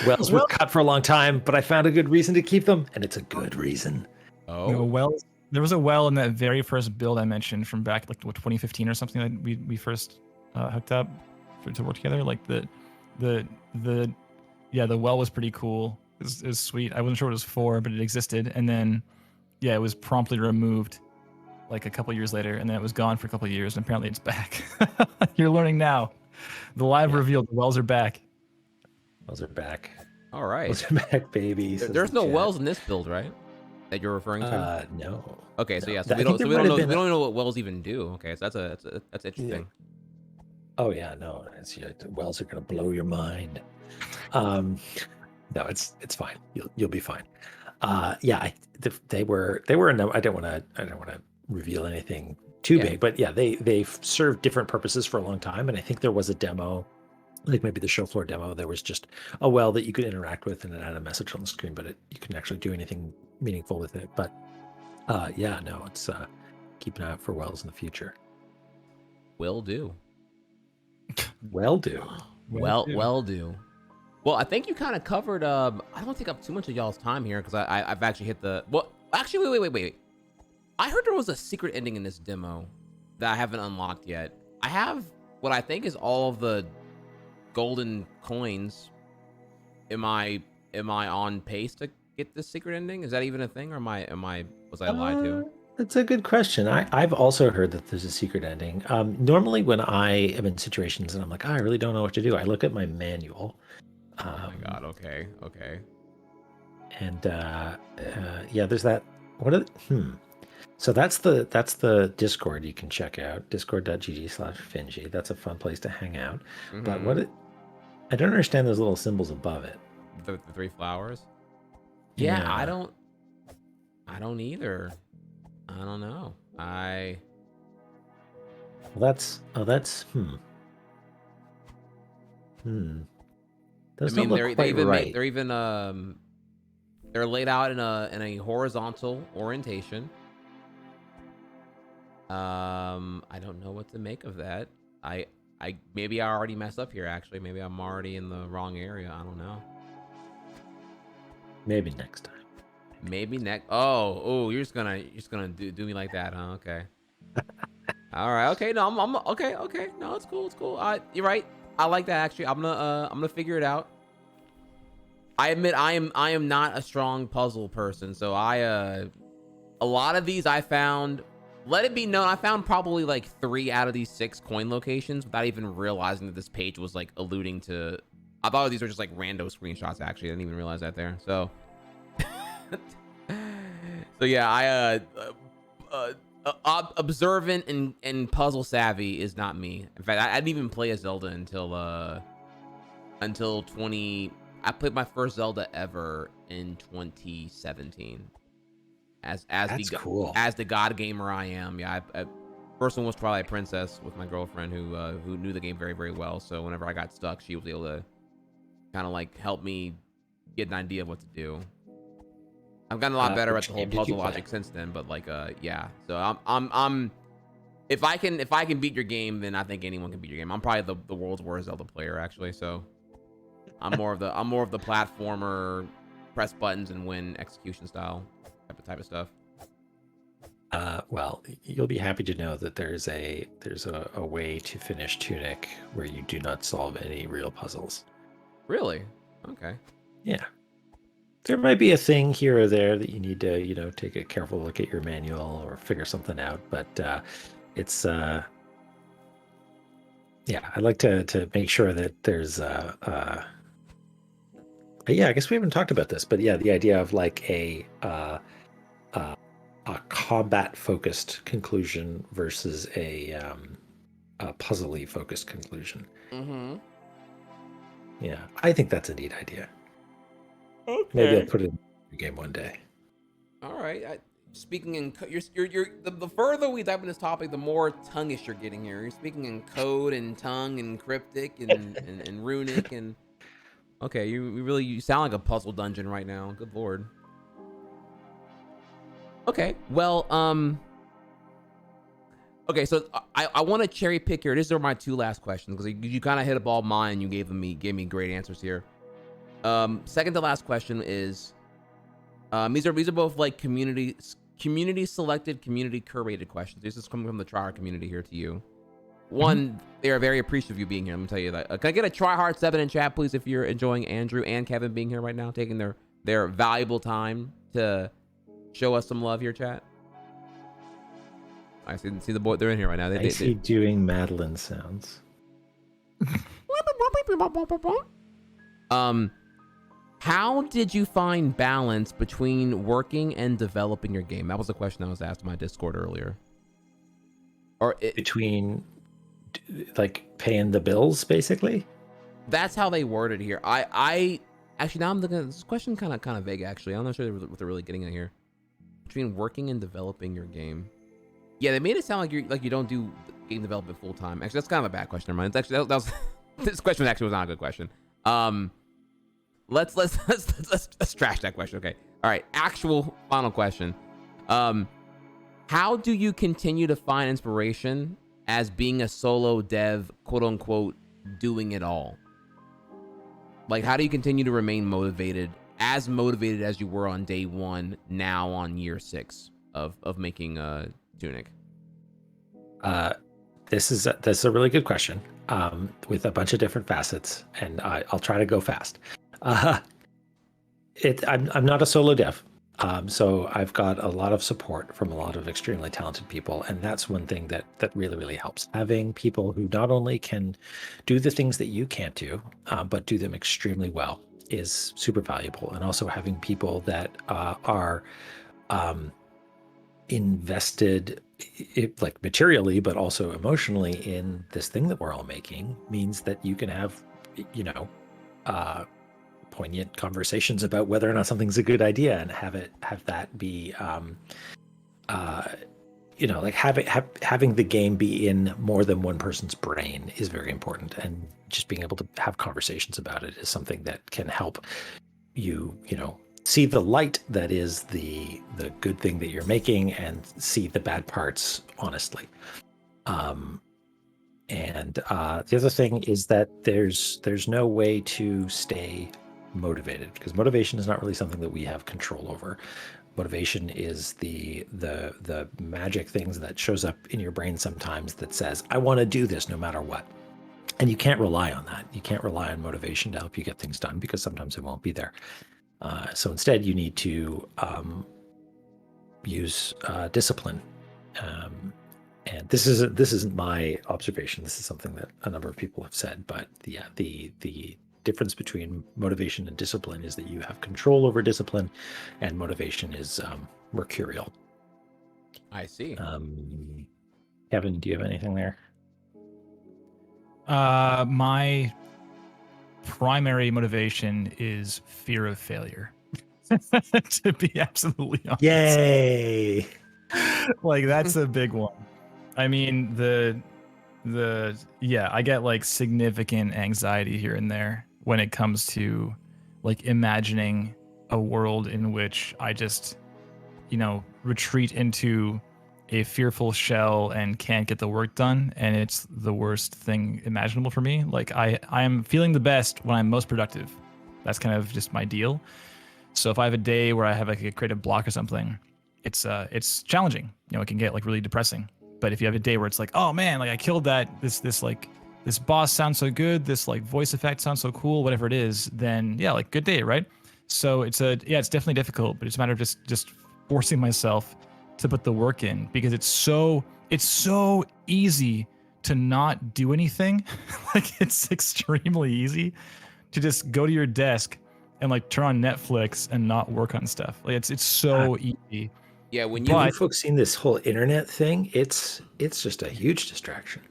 Wells were cut for a long time, but I found a good reason to keep them, and it's a good reason. Oh, no, wells. There was a well in that very first build I mentioned from back like 2015 or something that we first hooked up to work together. Like the well was pretty cool. It was sweet. I wasn't sure what it was for, but it existed. And then it was promptly removed like a couple years later, and then it was gone for a couple of years, and apparently it's back. You're learning now. The live reveal, the wells are back. Wells are back. All right. Wells are back, baby. There's no wells in this build, right? That you're referring to? No. Okay, so no. yeah, so we don't know what wells even do. Okay, so that's interesting. Yeah. Oh yeah, no, the wells are gonna blow your mind. No, it's fine. You'll be fine. They were a number. I don't want to reveal anything too big, but yeah, they've served different purposes for a long time, and I think there was a demo, like maybe the show floor demo. There was just a well that you could interact with, and it had a message on the screen, but you couldn't actually do anything meaningful with it. But it's keep an eye out for wells in the future. Will do. Well do. Well do. Well, I think you kind of covered. I don't want to take up too much of y'all's time here, because I've actually hit the. Well, actually, wait. I heard there was a secret ending in this demo that I haven't unlocked yet. I have what I think is all of the golden coins. Am I on pace to get this secret ending? Is that even a thing, or was I lied to? That's a good question. I've also heard that there's a secret ending. Normally, when I am in situations and I'm like, I really don't know what to do, I look at my manual. Oh my god. Okay. And there's that. So that's the Discord you can check out, discord.gg/Finji. That's a fun place to hang out. Mm-hmm. But I don't understand those little symbols above it. The 3 flowers? Yeah. I don't either. I don't know. Those don't look quite right. They're even they're laid out in a horizontal orientation. I don't know what to make of that. I maybe I already messed up here, actually. Maybe I'm already in the wrong area. I don't know. Maybe next time. Maybe next. Oh, you're just gonna do me like that, huh? Okay. All right. Okay. No, I'm okay. Okay. No, it's cool. You're right. I like that, actually. I'm gonna figure it out. I admit I am not a strong puzzle person, so a lot of these I found. Let it be known, I found probably like 3 out of these 6 coin locations without even realizing that this page was like alluding to. I thought these were just like rando screenshots. Actually, I didn't even realize that there. So, so yeah, observant and puzzle savvy is not me. In fact, I didn't even play a Zelda until 20. I played my first Zelda ever in 2017. As That's the cool. as the god gamer I am, yeah. First one was Twilight Princess with my girlfriend who knew the game very, very well. So whenever I got stuck, she was able to kind of like help me get an idea of what to do. I've gotten a lot better at the whole puzzle logic since then, but like yeah. So I'm if I can beat your game, then I think anyone can beat your game. I'm probably the world's worst Zelda player actually. So I'm more of the platformer, press buttons and win execution style type of stuff. Well, you'll be happy to know that there's a way to finish Tunic where you do not solve any real puzzles. Really? Okay. Yeah. There might be a thing here or there that you need to, take a careful look at your manual or figure something out, but it's yeah, I like to make sure that there's yeah, I guess we haven't talked about this, but yeah, the idea of like a combat focused conclusion versus a puzzle-y focused conclusion. Mm-hmm. Yeah, I think that's a neat idea. Okay. Maybe I'll put it in the game one day. All right. Speaking in you're the further we dive into this topic, the more tonguish you're getting here. You're speaking in code and tongue and cryptic and runic and okay, you sound like a puzzle dungeon right now. Good lord. Okay, well, okay, so I want to cherry pick here. These are my 2 last questions because you kind of hit up all mine. You gave me great answers here. Second to last question is, these are both like community selected, community curated questions. This is coming from the tryhard community here to you. One, they are very appreciative of you being here. Let me tell you that. Can I get a tryhard 7 in chat, please, if you're enjoying Andrew and Kevin being here right now, taking their valuable time to show us some love here, chat. I see the boy. They're in here right now. I see doing Madeline sounds. How did you find balance between working and developing your game? That was a question I was asked in my Discord earlier. Between, like, paying the bills, basically. That's how they worded here. I actually now I'm looking at this question kind of vague. Actually, I'm not sure what they're really getting at here. Between working and developing your game. Yeah, they made it sound like you don't do game development full time. Actually, that's kind of a bad question. It's actually that was this question actually was not a good question. Let's trash that question. Okay. All right. Actual final question. How do you continue to find inspiration as being a solo dev, quote unquote, doing it all? Like, how do you continue to remain motivated as you were on day 1, now on year 6 of making Tunic? This is a really good question with a bunch of different facets, and I'll try to go fast. I'm not a solo dev, so I've got a lot of support from a lot of extremely talented people, and that's one thing that really, really helps. Having people who not only can do the things that you can't do, but do them extremely well is super valuable. And also having people that are invested, like materially, but also emotionally in this thing that we're all making means that you can have, poignant conversations about whether or not something's a good idea, and have that be, like having the game be in more than one person's brain is very important, and just being able to have conversations about it is something that can help you, see the light that is the good thing that you're making, and see the bad parts honestly. And the other thing is that there's no way to stay motivated, because motivation is not really something that we have control over. Motivation is the magic things that shows up in your brain sometimes that says, I want to do this no matter what. And you can't rely on that. You can't rely on motivation to help you get things done because sometimes it won't be there. So instead, you need to use discipline. And this isn't my observation. This is something that a number of people have said. But yeah, the difference between motivation and discipline is that you have control over discipline, and motivation is mercurial. I see. Kevin, do you have anything there? My primary motivation is fear of failure. To be absolutely honest. Yay! Like that's a big one. I mean, I get like significant anxiety here and there when it comes to like imagining a world in which I just, retreat into a fearful shell and can't get the work done, and it's the worst thing imaginable for me. Like I am feeling the best when I'm most productive. That's kind of just my deal. So if I have a day where I have like a creative block or something, it's challenging. It can get like really depressing. But if you have a day where it's like, oh man, like I killed that, this boss sounds so good, this like voice effect sounds so cool, whatever it is, then yeah, like good day, right? So it's definitely difficult, but it's a matter of just forcing myself to put the work in, because it's so easy to not do anything. Like it's extremely easy to just go to your desk and like turn on Netflix and not work on stuff. Like it's so easy. Yeah, when you folks seen this whole internet thing, it's just a huge distraction.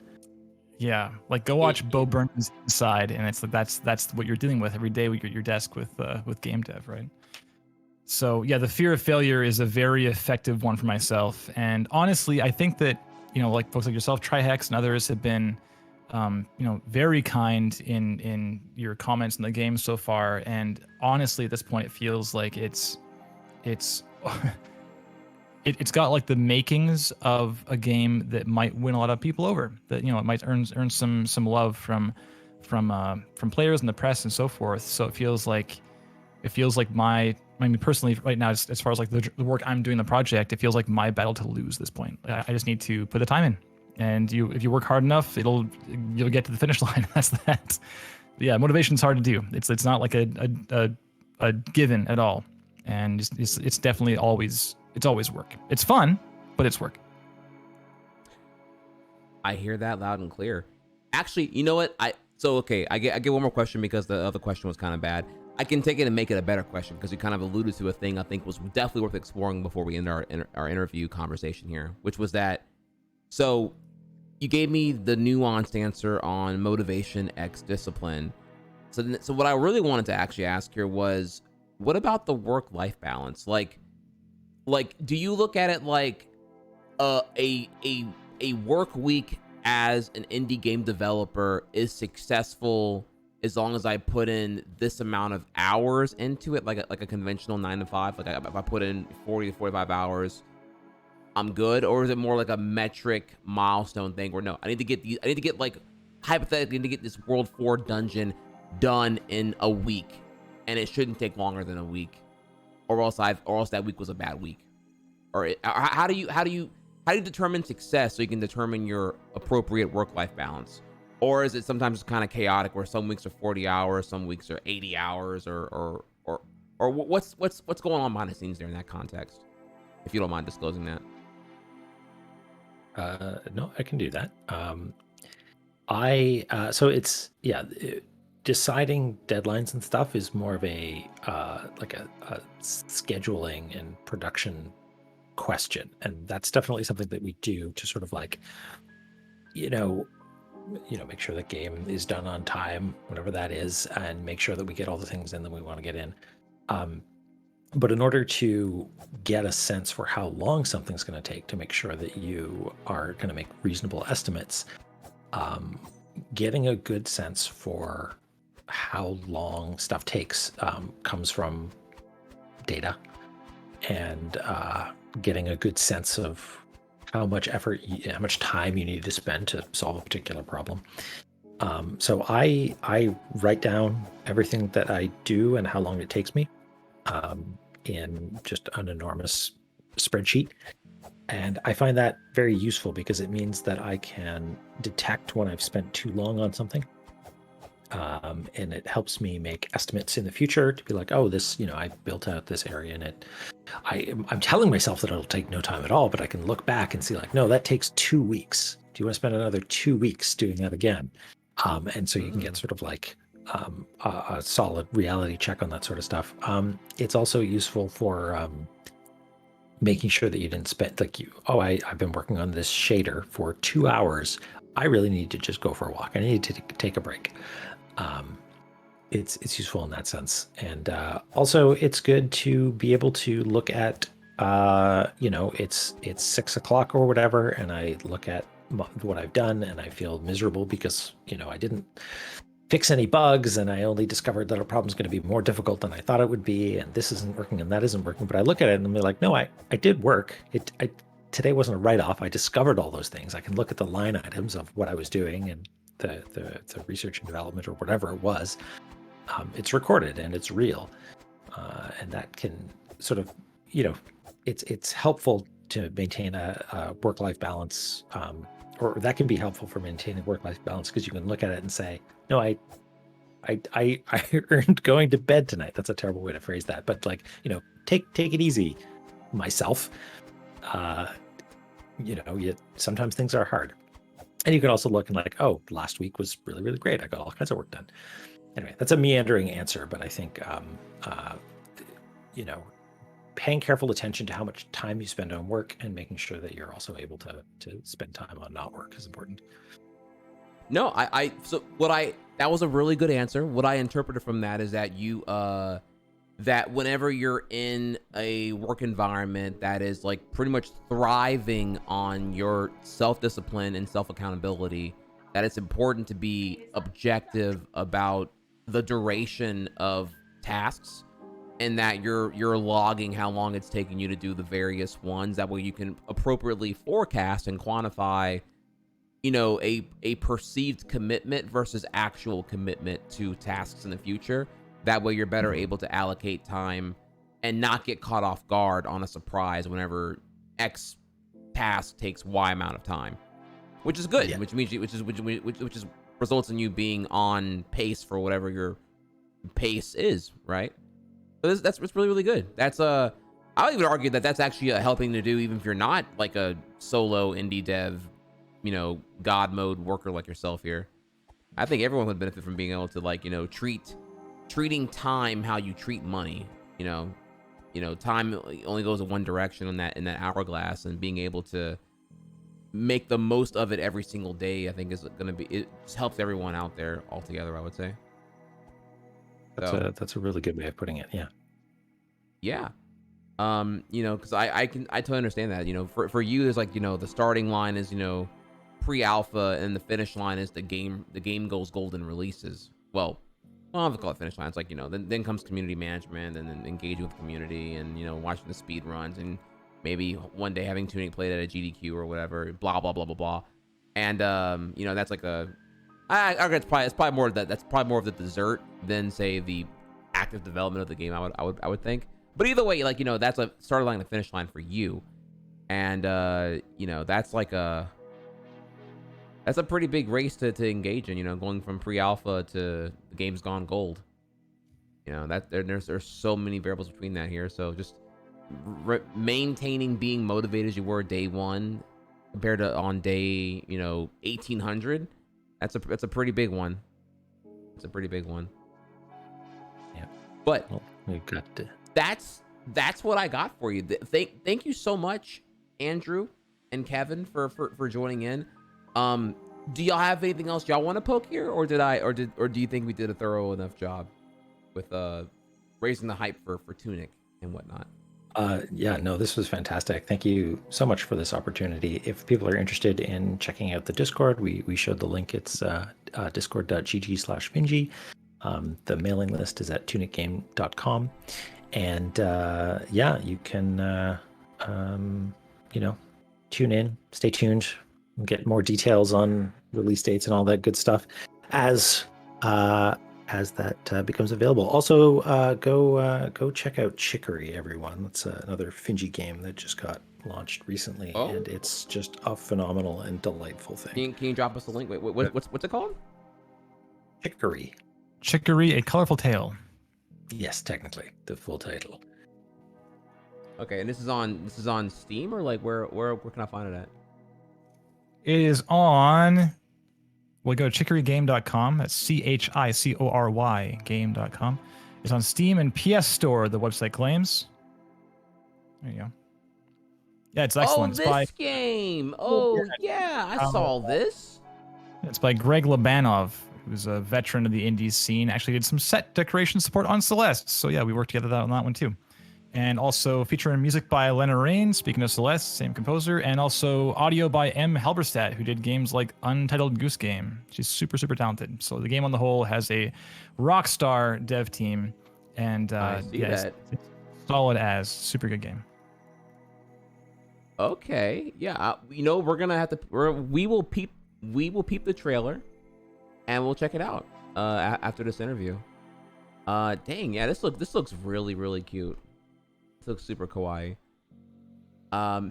Yeah, like go watch Bo Burnham's Inside, and it's like that's what you're dealing with every day with your desk with game dev, right? So yeah, the fear of failure is a very effective one for myself. And honestly, I think that, like folks like yourself, Trihex and others have been, very kind in your comments in the game so far. And honestly, at this point, it feels like it's got like the makings of a game that might win a lot of people over. That it might earn some love from players and the press and so forth. So it feels like personally right now, as far as like the work I'm doing the project, it feels like my battle to lose this point. I just need to put the time in, and if you work hard enough, you'll get to the finish line. That's that. But yeah, motivation's hard to do. It's not like a given at all, and it's definitely always work. It's fun, but it's work. I hear that loud and clear. Actually, you know what? I get one more question because the other question was kind of bad. I can take it and make it a better question because we kind of alluded to a thing I think was definitely worth exploring before we end our interview conversation here, which was that, so you gave me the nuanced answer on motivation x discipline. So what I really wanted to actually ask here was, what about the work-life balance? Like, do you look at it like a work week as an indie game developer is successful as long as I put in this amount of hours into it, like a conventional 9 to 5? Like if I put in 40 to 45 hours, I'm good? Or is it more like a metric milestone thing where no, I need to get like, hypothetically, I need to get this World 4 dungeon done in a week, and it shouldn't take longer than a week, or else that week was a bad week? Or how do you determine success so you can determine your appropriate work-life balance? Or is it sometimes kind of chaotic where some weeks are 40 hours, some weeks are 80 hours, or what's going on behind the scenes there in that context, if you don't mind disclosing that? No, I can do that. So it's deciding deadlines and stuff is more of a like a scheduling and production question, and that's definitely something that we do to sort of like make sure the game is done on time, whatever that is, and make sure that we get all the things in that we want to get in. But in order to get a sense for how long something's going to take, to make sure that you are going to make reasonable estimates, getting a good sense for how long stuff takes comes from data, and getting a good sense of how much effort, how much time you need to spend to solve a particular problem. So I write down everything that I do and how long it takes me in just an enormous spreadsheet. And I find that very useful because it means that I can detect when I've spent too long on something and it helps me make estimates in the future to be like, oh, this, I've built out this area, and I'm telling myself that it'll take no time at all, but I can look back and see like, no, that takes 2 weeks. Do you want to spend another 2 weeks doing that again? And so you can get sort of like a solid reality check on that sort of stuff. It's also useful for making sure that you didn't spend I've been working on this shader for 2 hours. I really need to just go for a walk. I need to take a break. It's useful in that sense. And also it's good to be able to look at, it's 6 o'clock or whatever, and I look at what I've done and I feel miserable because, I didn't fix any bugs, and I only discovered that a problem's going to be more difficult than I thought it would be, and this isn't working and that isn't working. But I look at it and I'm like, no, I did work. Today wasn't a write-off. I discovered all those things. I can look at the line items of what I was doing and the research and development or whatever it was. It's recorded and it's real, and that can sort of, it's helpful to maintain a work-life balance, or that can be helpful for maintaining work-life balance, because you can look at it and say, no, I earned going to bed tonight. That's a terrible way to phrase that, but like, take it easy, myself. Sometimes things are hard, and you can also look and like, oh, last week was really, really great. I got all kinds of work done. Anyway, that's a meandering answer, but I think, paying careful attention to how much time you spend on work and making sure that you're also able to spend time on not work is important. No, that was a really good answer. What I interpreted from that is that you, that whenever you're in a work environment that is like pretty much thriving on your self-discipline and self-accountability, that it's important to be objective about the duration of tasks, and that you're logging how long it's taking you to do the various ones. That way you can appropriately forecast and quantify, a perceived commitment versus actual commitment to tasks in the future. That way you're better able to allocate time and not get caught off guard on a surprise whenever X task takes Y amount of time, which is good. Yeah. which results in you being on pace for whatever your pace is, right? So that's really, really good. That's I would even argue that that's actually a helping to do, even if you're not like a solo indie dev, God mode worker like yourself here. I think everyone would benefit from being able to like, treating time how you treat money. Time only goes in one direction in that hourglass, and being able to make the most of it every single day, I think is going to be, it just helps everyone out there altogether, I would say. That's a really good way of putting it. Yeah. Because I totally understand that. For you, there's like, the starting line is, pre-alpha, and the finish line is the game goes golden releases. Well, I don't have to call it finish line. It's like, then comes community management, and then engaging with the community, and, watching the speed runs, and maybe one day having Tunic played at a GDQ or whatever, blah, blah, blah, blah, blah. And, that's like I it's probably more of that. That's probably more of the dessert than, say, the active development of the game, I would think. But either way, like, that's a start line and a finish line for you. And, that's like that's a pretty big race to engage in, going from pre-alpha to the game's gone gold. There's so many variables between that here. So just maintaining being motivated as you were day one compared to on day, 1800, that's a pretty big one. It's a pretty big one. Yeah. But well, we've got to... that's what I got for you. Thank you so much, Andrew and Kevin, for joining in. Do y'all have anything else y'all want to poke here, or do you think we did a thorough enough job with raising the hype for Tunic and whatnot? No, this was fantastic. Thank you so much for this opportunity. If people are interested in checking out the Discord, we showed the link. It's discord.gg/Finji. The mailing list is at tunicgame.com. And you can tune in, stay tuned. We'll get more details on release dates and all that good stuff as that becomes available. Also, go check out Chicory, everyone. That's another Finji game that just got launched recently, and it's just a phenomenal and delightful thing. Can you drop us a link? Wait, what's it called? Chicory. Chicory: A Colorful Tale. Yes, technically the full title. Okay, and this is on Steam, or like where can I find it at? It is on. We'll go to chicorygame.com. That's CHICORY game.com. It's on Steam and PS Store, the website claims. There you go. Yeah, it's excellent. Oh, this game. Oh, yeah, I saw this. It's by Greg Labanov, who's a veteran of the indies scene. Actually did some set decoration support on Celeste. So yeah, we worked together on that one too. And also featuring music by Lena Rain, speaking of Celeste, same composer, and also audio by M. Halberstadt, who did games like Untitled Goose Game. She's super, super talented. So the game on the whole has a rock star dev team, and I see that. It's solid as super good game. Okay, yeah, we're gonna have to. We will peep the trailer, and we'll check it out after this interview. Dang, yeah, this looks really, really cute. This looks super kawaii.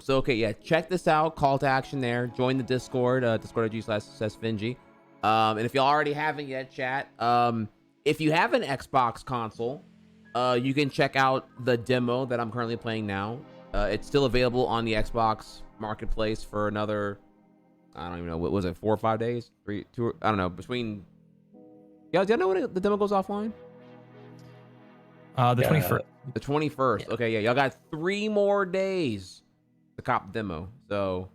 So okay, yeah, check this out. Call to action there. Join the Discord, discord.g/sesfinji. And if you already haven't yet, chat, if you have an Xbox console, you can check out the demo that I'm currently playing now. It's still available on the Xbox Marketplace for another, I don't even know, what was it, 4 or 5 days? 3, 2, I don't know, between... Yeah, do you know when the demo goes offline? The 21st. The 21st. Yeah. Okay, yeah, y'all got 3 more days to cop the demo. So,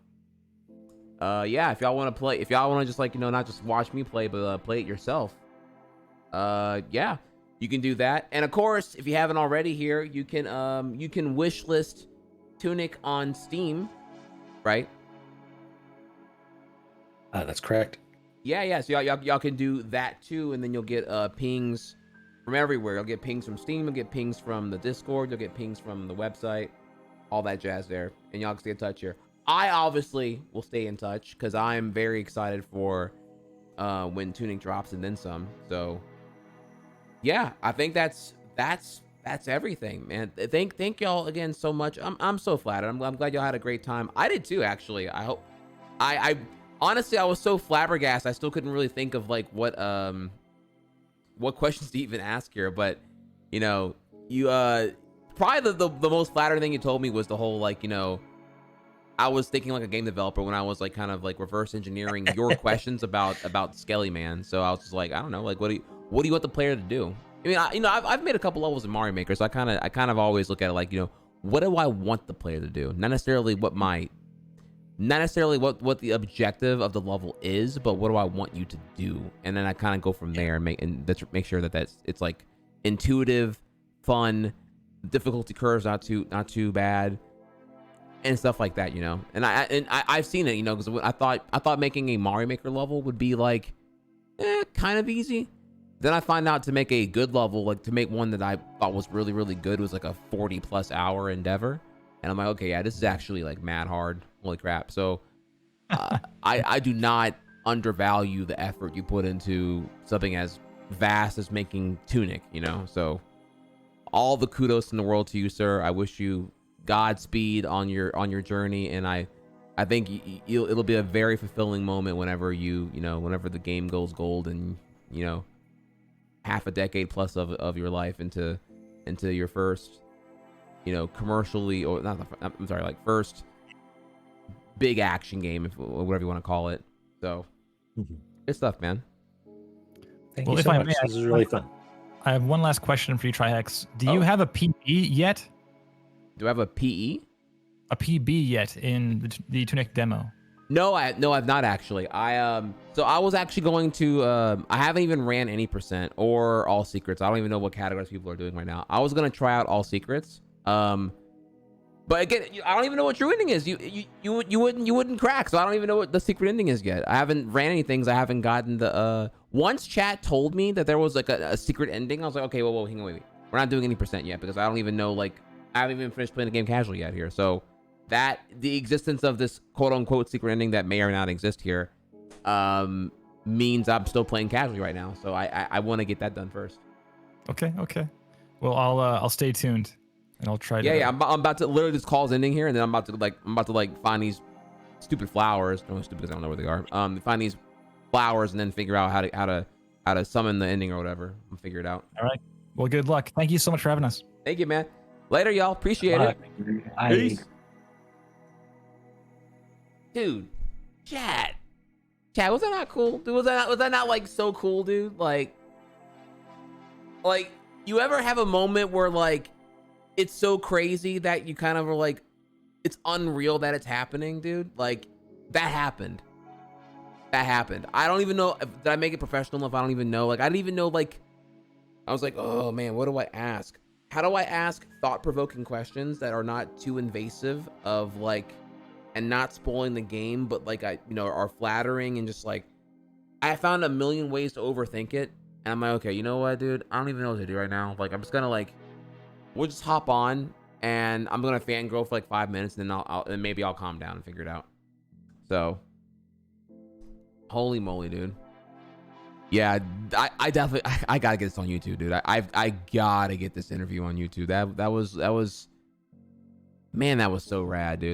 yeah, if y'all want to play, if y'all want to just, like, not just watch me play, but play it yourself, yeah, you can do that. And of course, if you haven't already here, you can wish list Tunic on Steam, right? That's correct. Yeah. So y'all can do that too, and then you'll get pings from everywhere. You'll get pings from Steam, you'll get pings from the Discord, you'll get pings from the website, all that jazz there, and y'all can stay in touch here. I obviously will stay in touch because I'm very excited for when Tunic drops and then some. So yeah, I think that's everything, man. Thank y'all again so much. I'm so flattered. I'm glad y'all had a great time. I did too, actually. I hope. I honestly, I was so flabbergasted. I still couldn't really think of like what questions to even ask here. But you probably the most flattering thing you told me was the whole like I was thinking like a game developer when I was like kind of like reverse engineering your questions about Skelly Man. So I was just like, I don't know, like what do you want the player to do? I mean, I've made a couple levels in Mario Maker, so I kind of always look at it like, what do I want the player to do? Not necessarily what the objective of the level is, but what do I want you to do? And then I kind of go from there and make sure that it's like intuitive, fun, difficulty curves not too bad, and stuff like that, And I've seen it, because I thought making a Mario Maker level would be like, kind of easy. Then I find out to make a good level, like to make one that I thought was really, really good, was like a 40+ hour endeavor. And I'm like, okay, yeah, this is actually like mad hard. Holy crap. So I do not undervalue the effort you put into something as vast as making Tunic, So all the kudos in the world to you, sir. I wish you Godspeed on your journey. And I think it'll be a very fulfilling moment whenever whenever the game goes gold and, half a decade plus of your life into your first, commercially, or not, I'm sorry, like first big action game, or whatever you want to call it. So good stuff, man. Thank you so much. This is really fun. I have one last question for you, Trihex. Do you have a PB yet? Do I have a PE? A PB yet in the Tunic demo? No, I've not actually. So I was actually going to, I haven't even ran any percent or all secrets. I don't even know what categories people are doing right now. I was going to try out all secrets. But again, I don't even know what true ending is. You wouldn't crack. So I don't even know what the secret ending is yet. I haven't ran any things. I haven't gotten the, once chat told me that there was like a secret ending, I was like, okay, whoa, hang on, wait. We're not doing any percent yet because I don't even know, like, I haven't even finished playing the game casually yet here. So that the existence of this quote unquote secret ending that may or not exist here means I'm still playing casually right now. So I want to get that done first. Okay. Well, I'll stay tuned and I'll try to. Yeah. I'm about to literally, this call's ending here, and then I'm about to find these stupid flowers. No, stupid because I don't know where they are. Find these flowers and then figure out how how to summon the ending or whatever. I'll figure it out. All right. Well, good luck. Thank you so much for having us. Thank you, man. Later, y'all. Appreciate it. Peace. Dude, Chad, was that not cool? Dude, was that not like so cool, dude? Like, you ever have a moment where like it's so crazy that you kind of are like, it's unreal that it's happening, dude? Like, that happened. I don't even know did I make it professional enough? I don't even know. Like, I didn't even know. Like, I was like, oh man, what do I ask? How do I ask thought-provoking questions that are not too invasive of like, and not spoiling the game, but like are flattering and just like, I found a million ways to overthink it, and I'm like, okay, you know what, dude? I don't even know what to do right now. Like, I'm just gonna like, we'll just hop on, and I'm gonna fangirl for like 5 minutes, and then and maybe I'll calm down and figure it out. So, holy moly, dude. Yeah, I definitely I gotta get this on YouTube, dude. I gotta get this interview on YouTube. That was man, that was so rad, dude.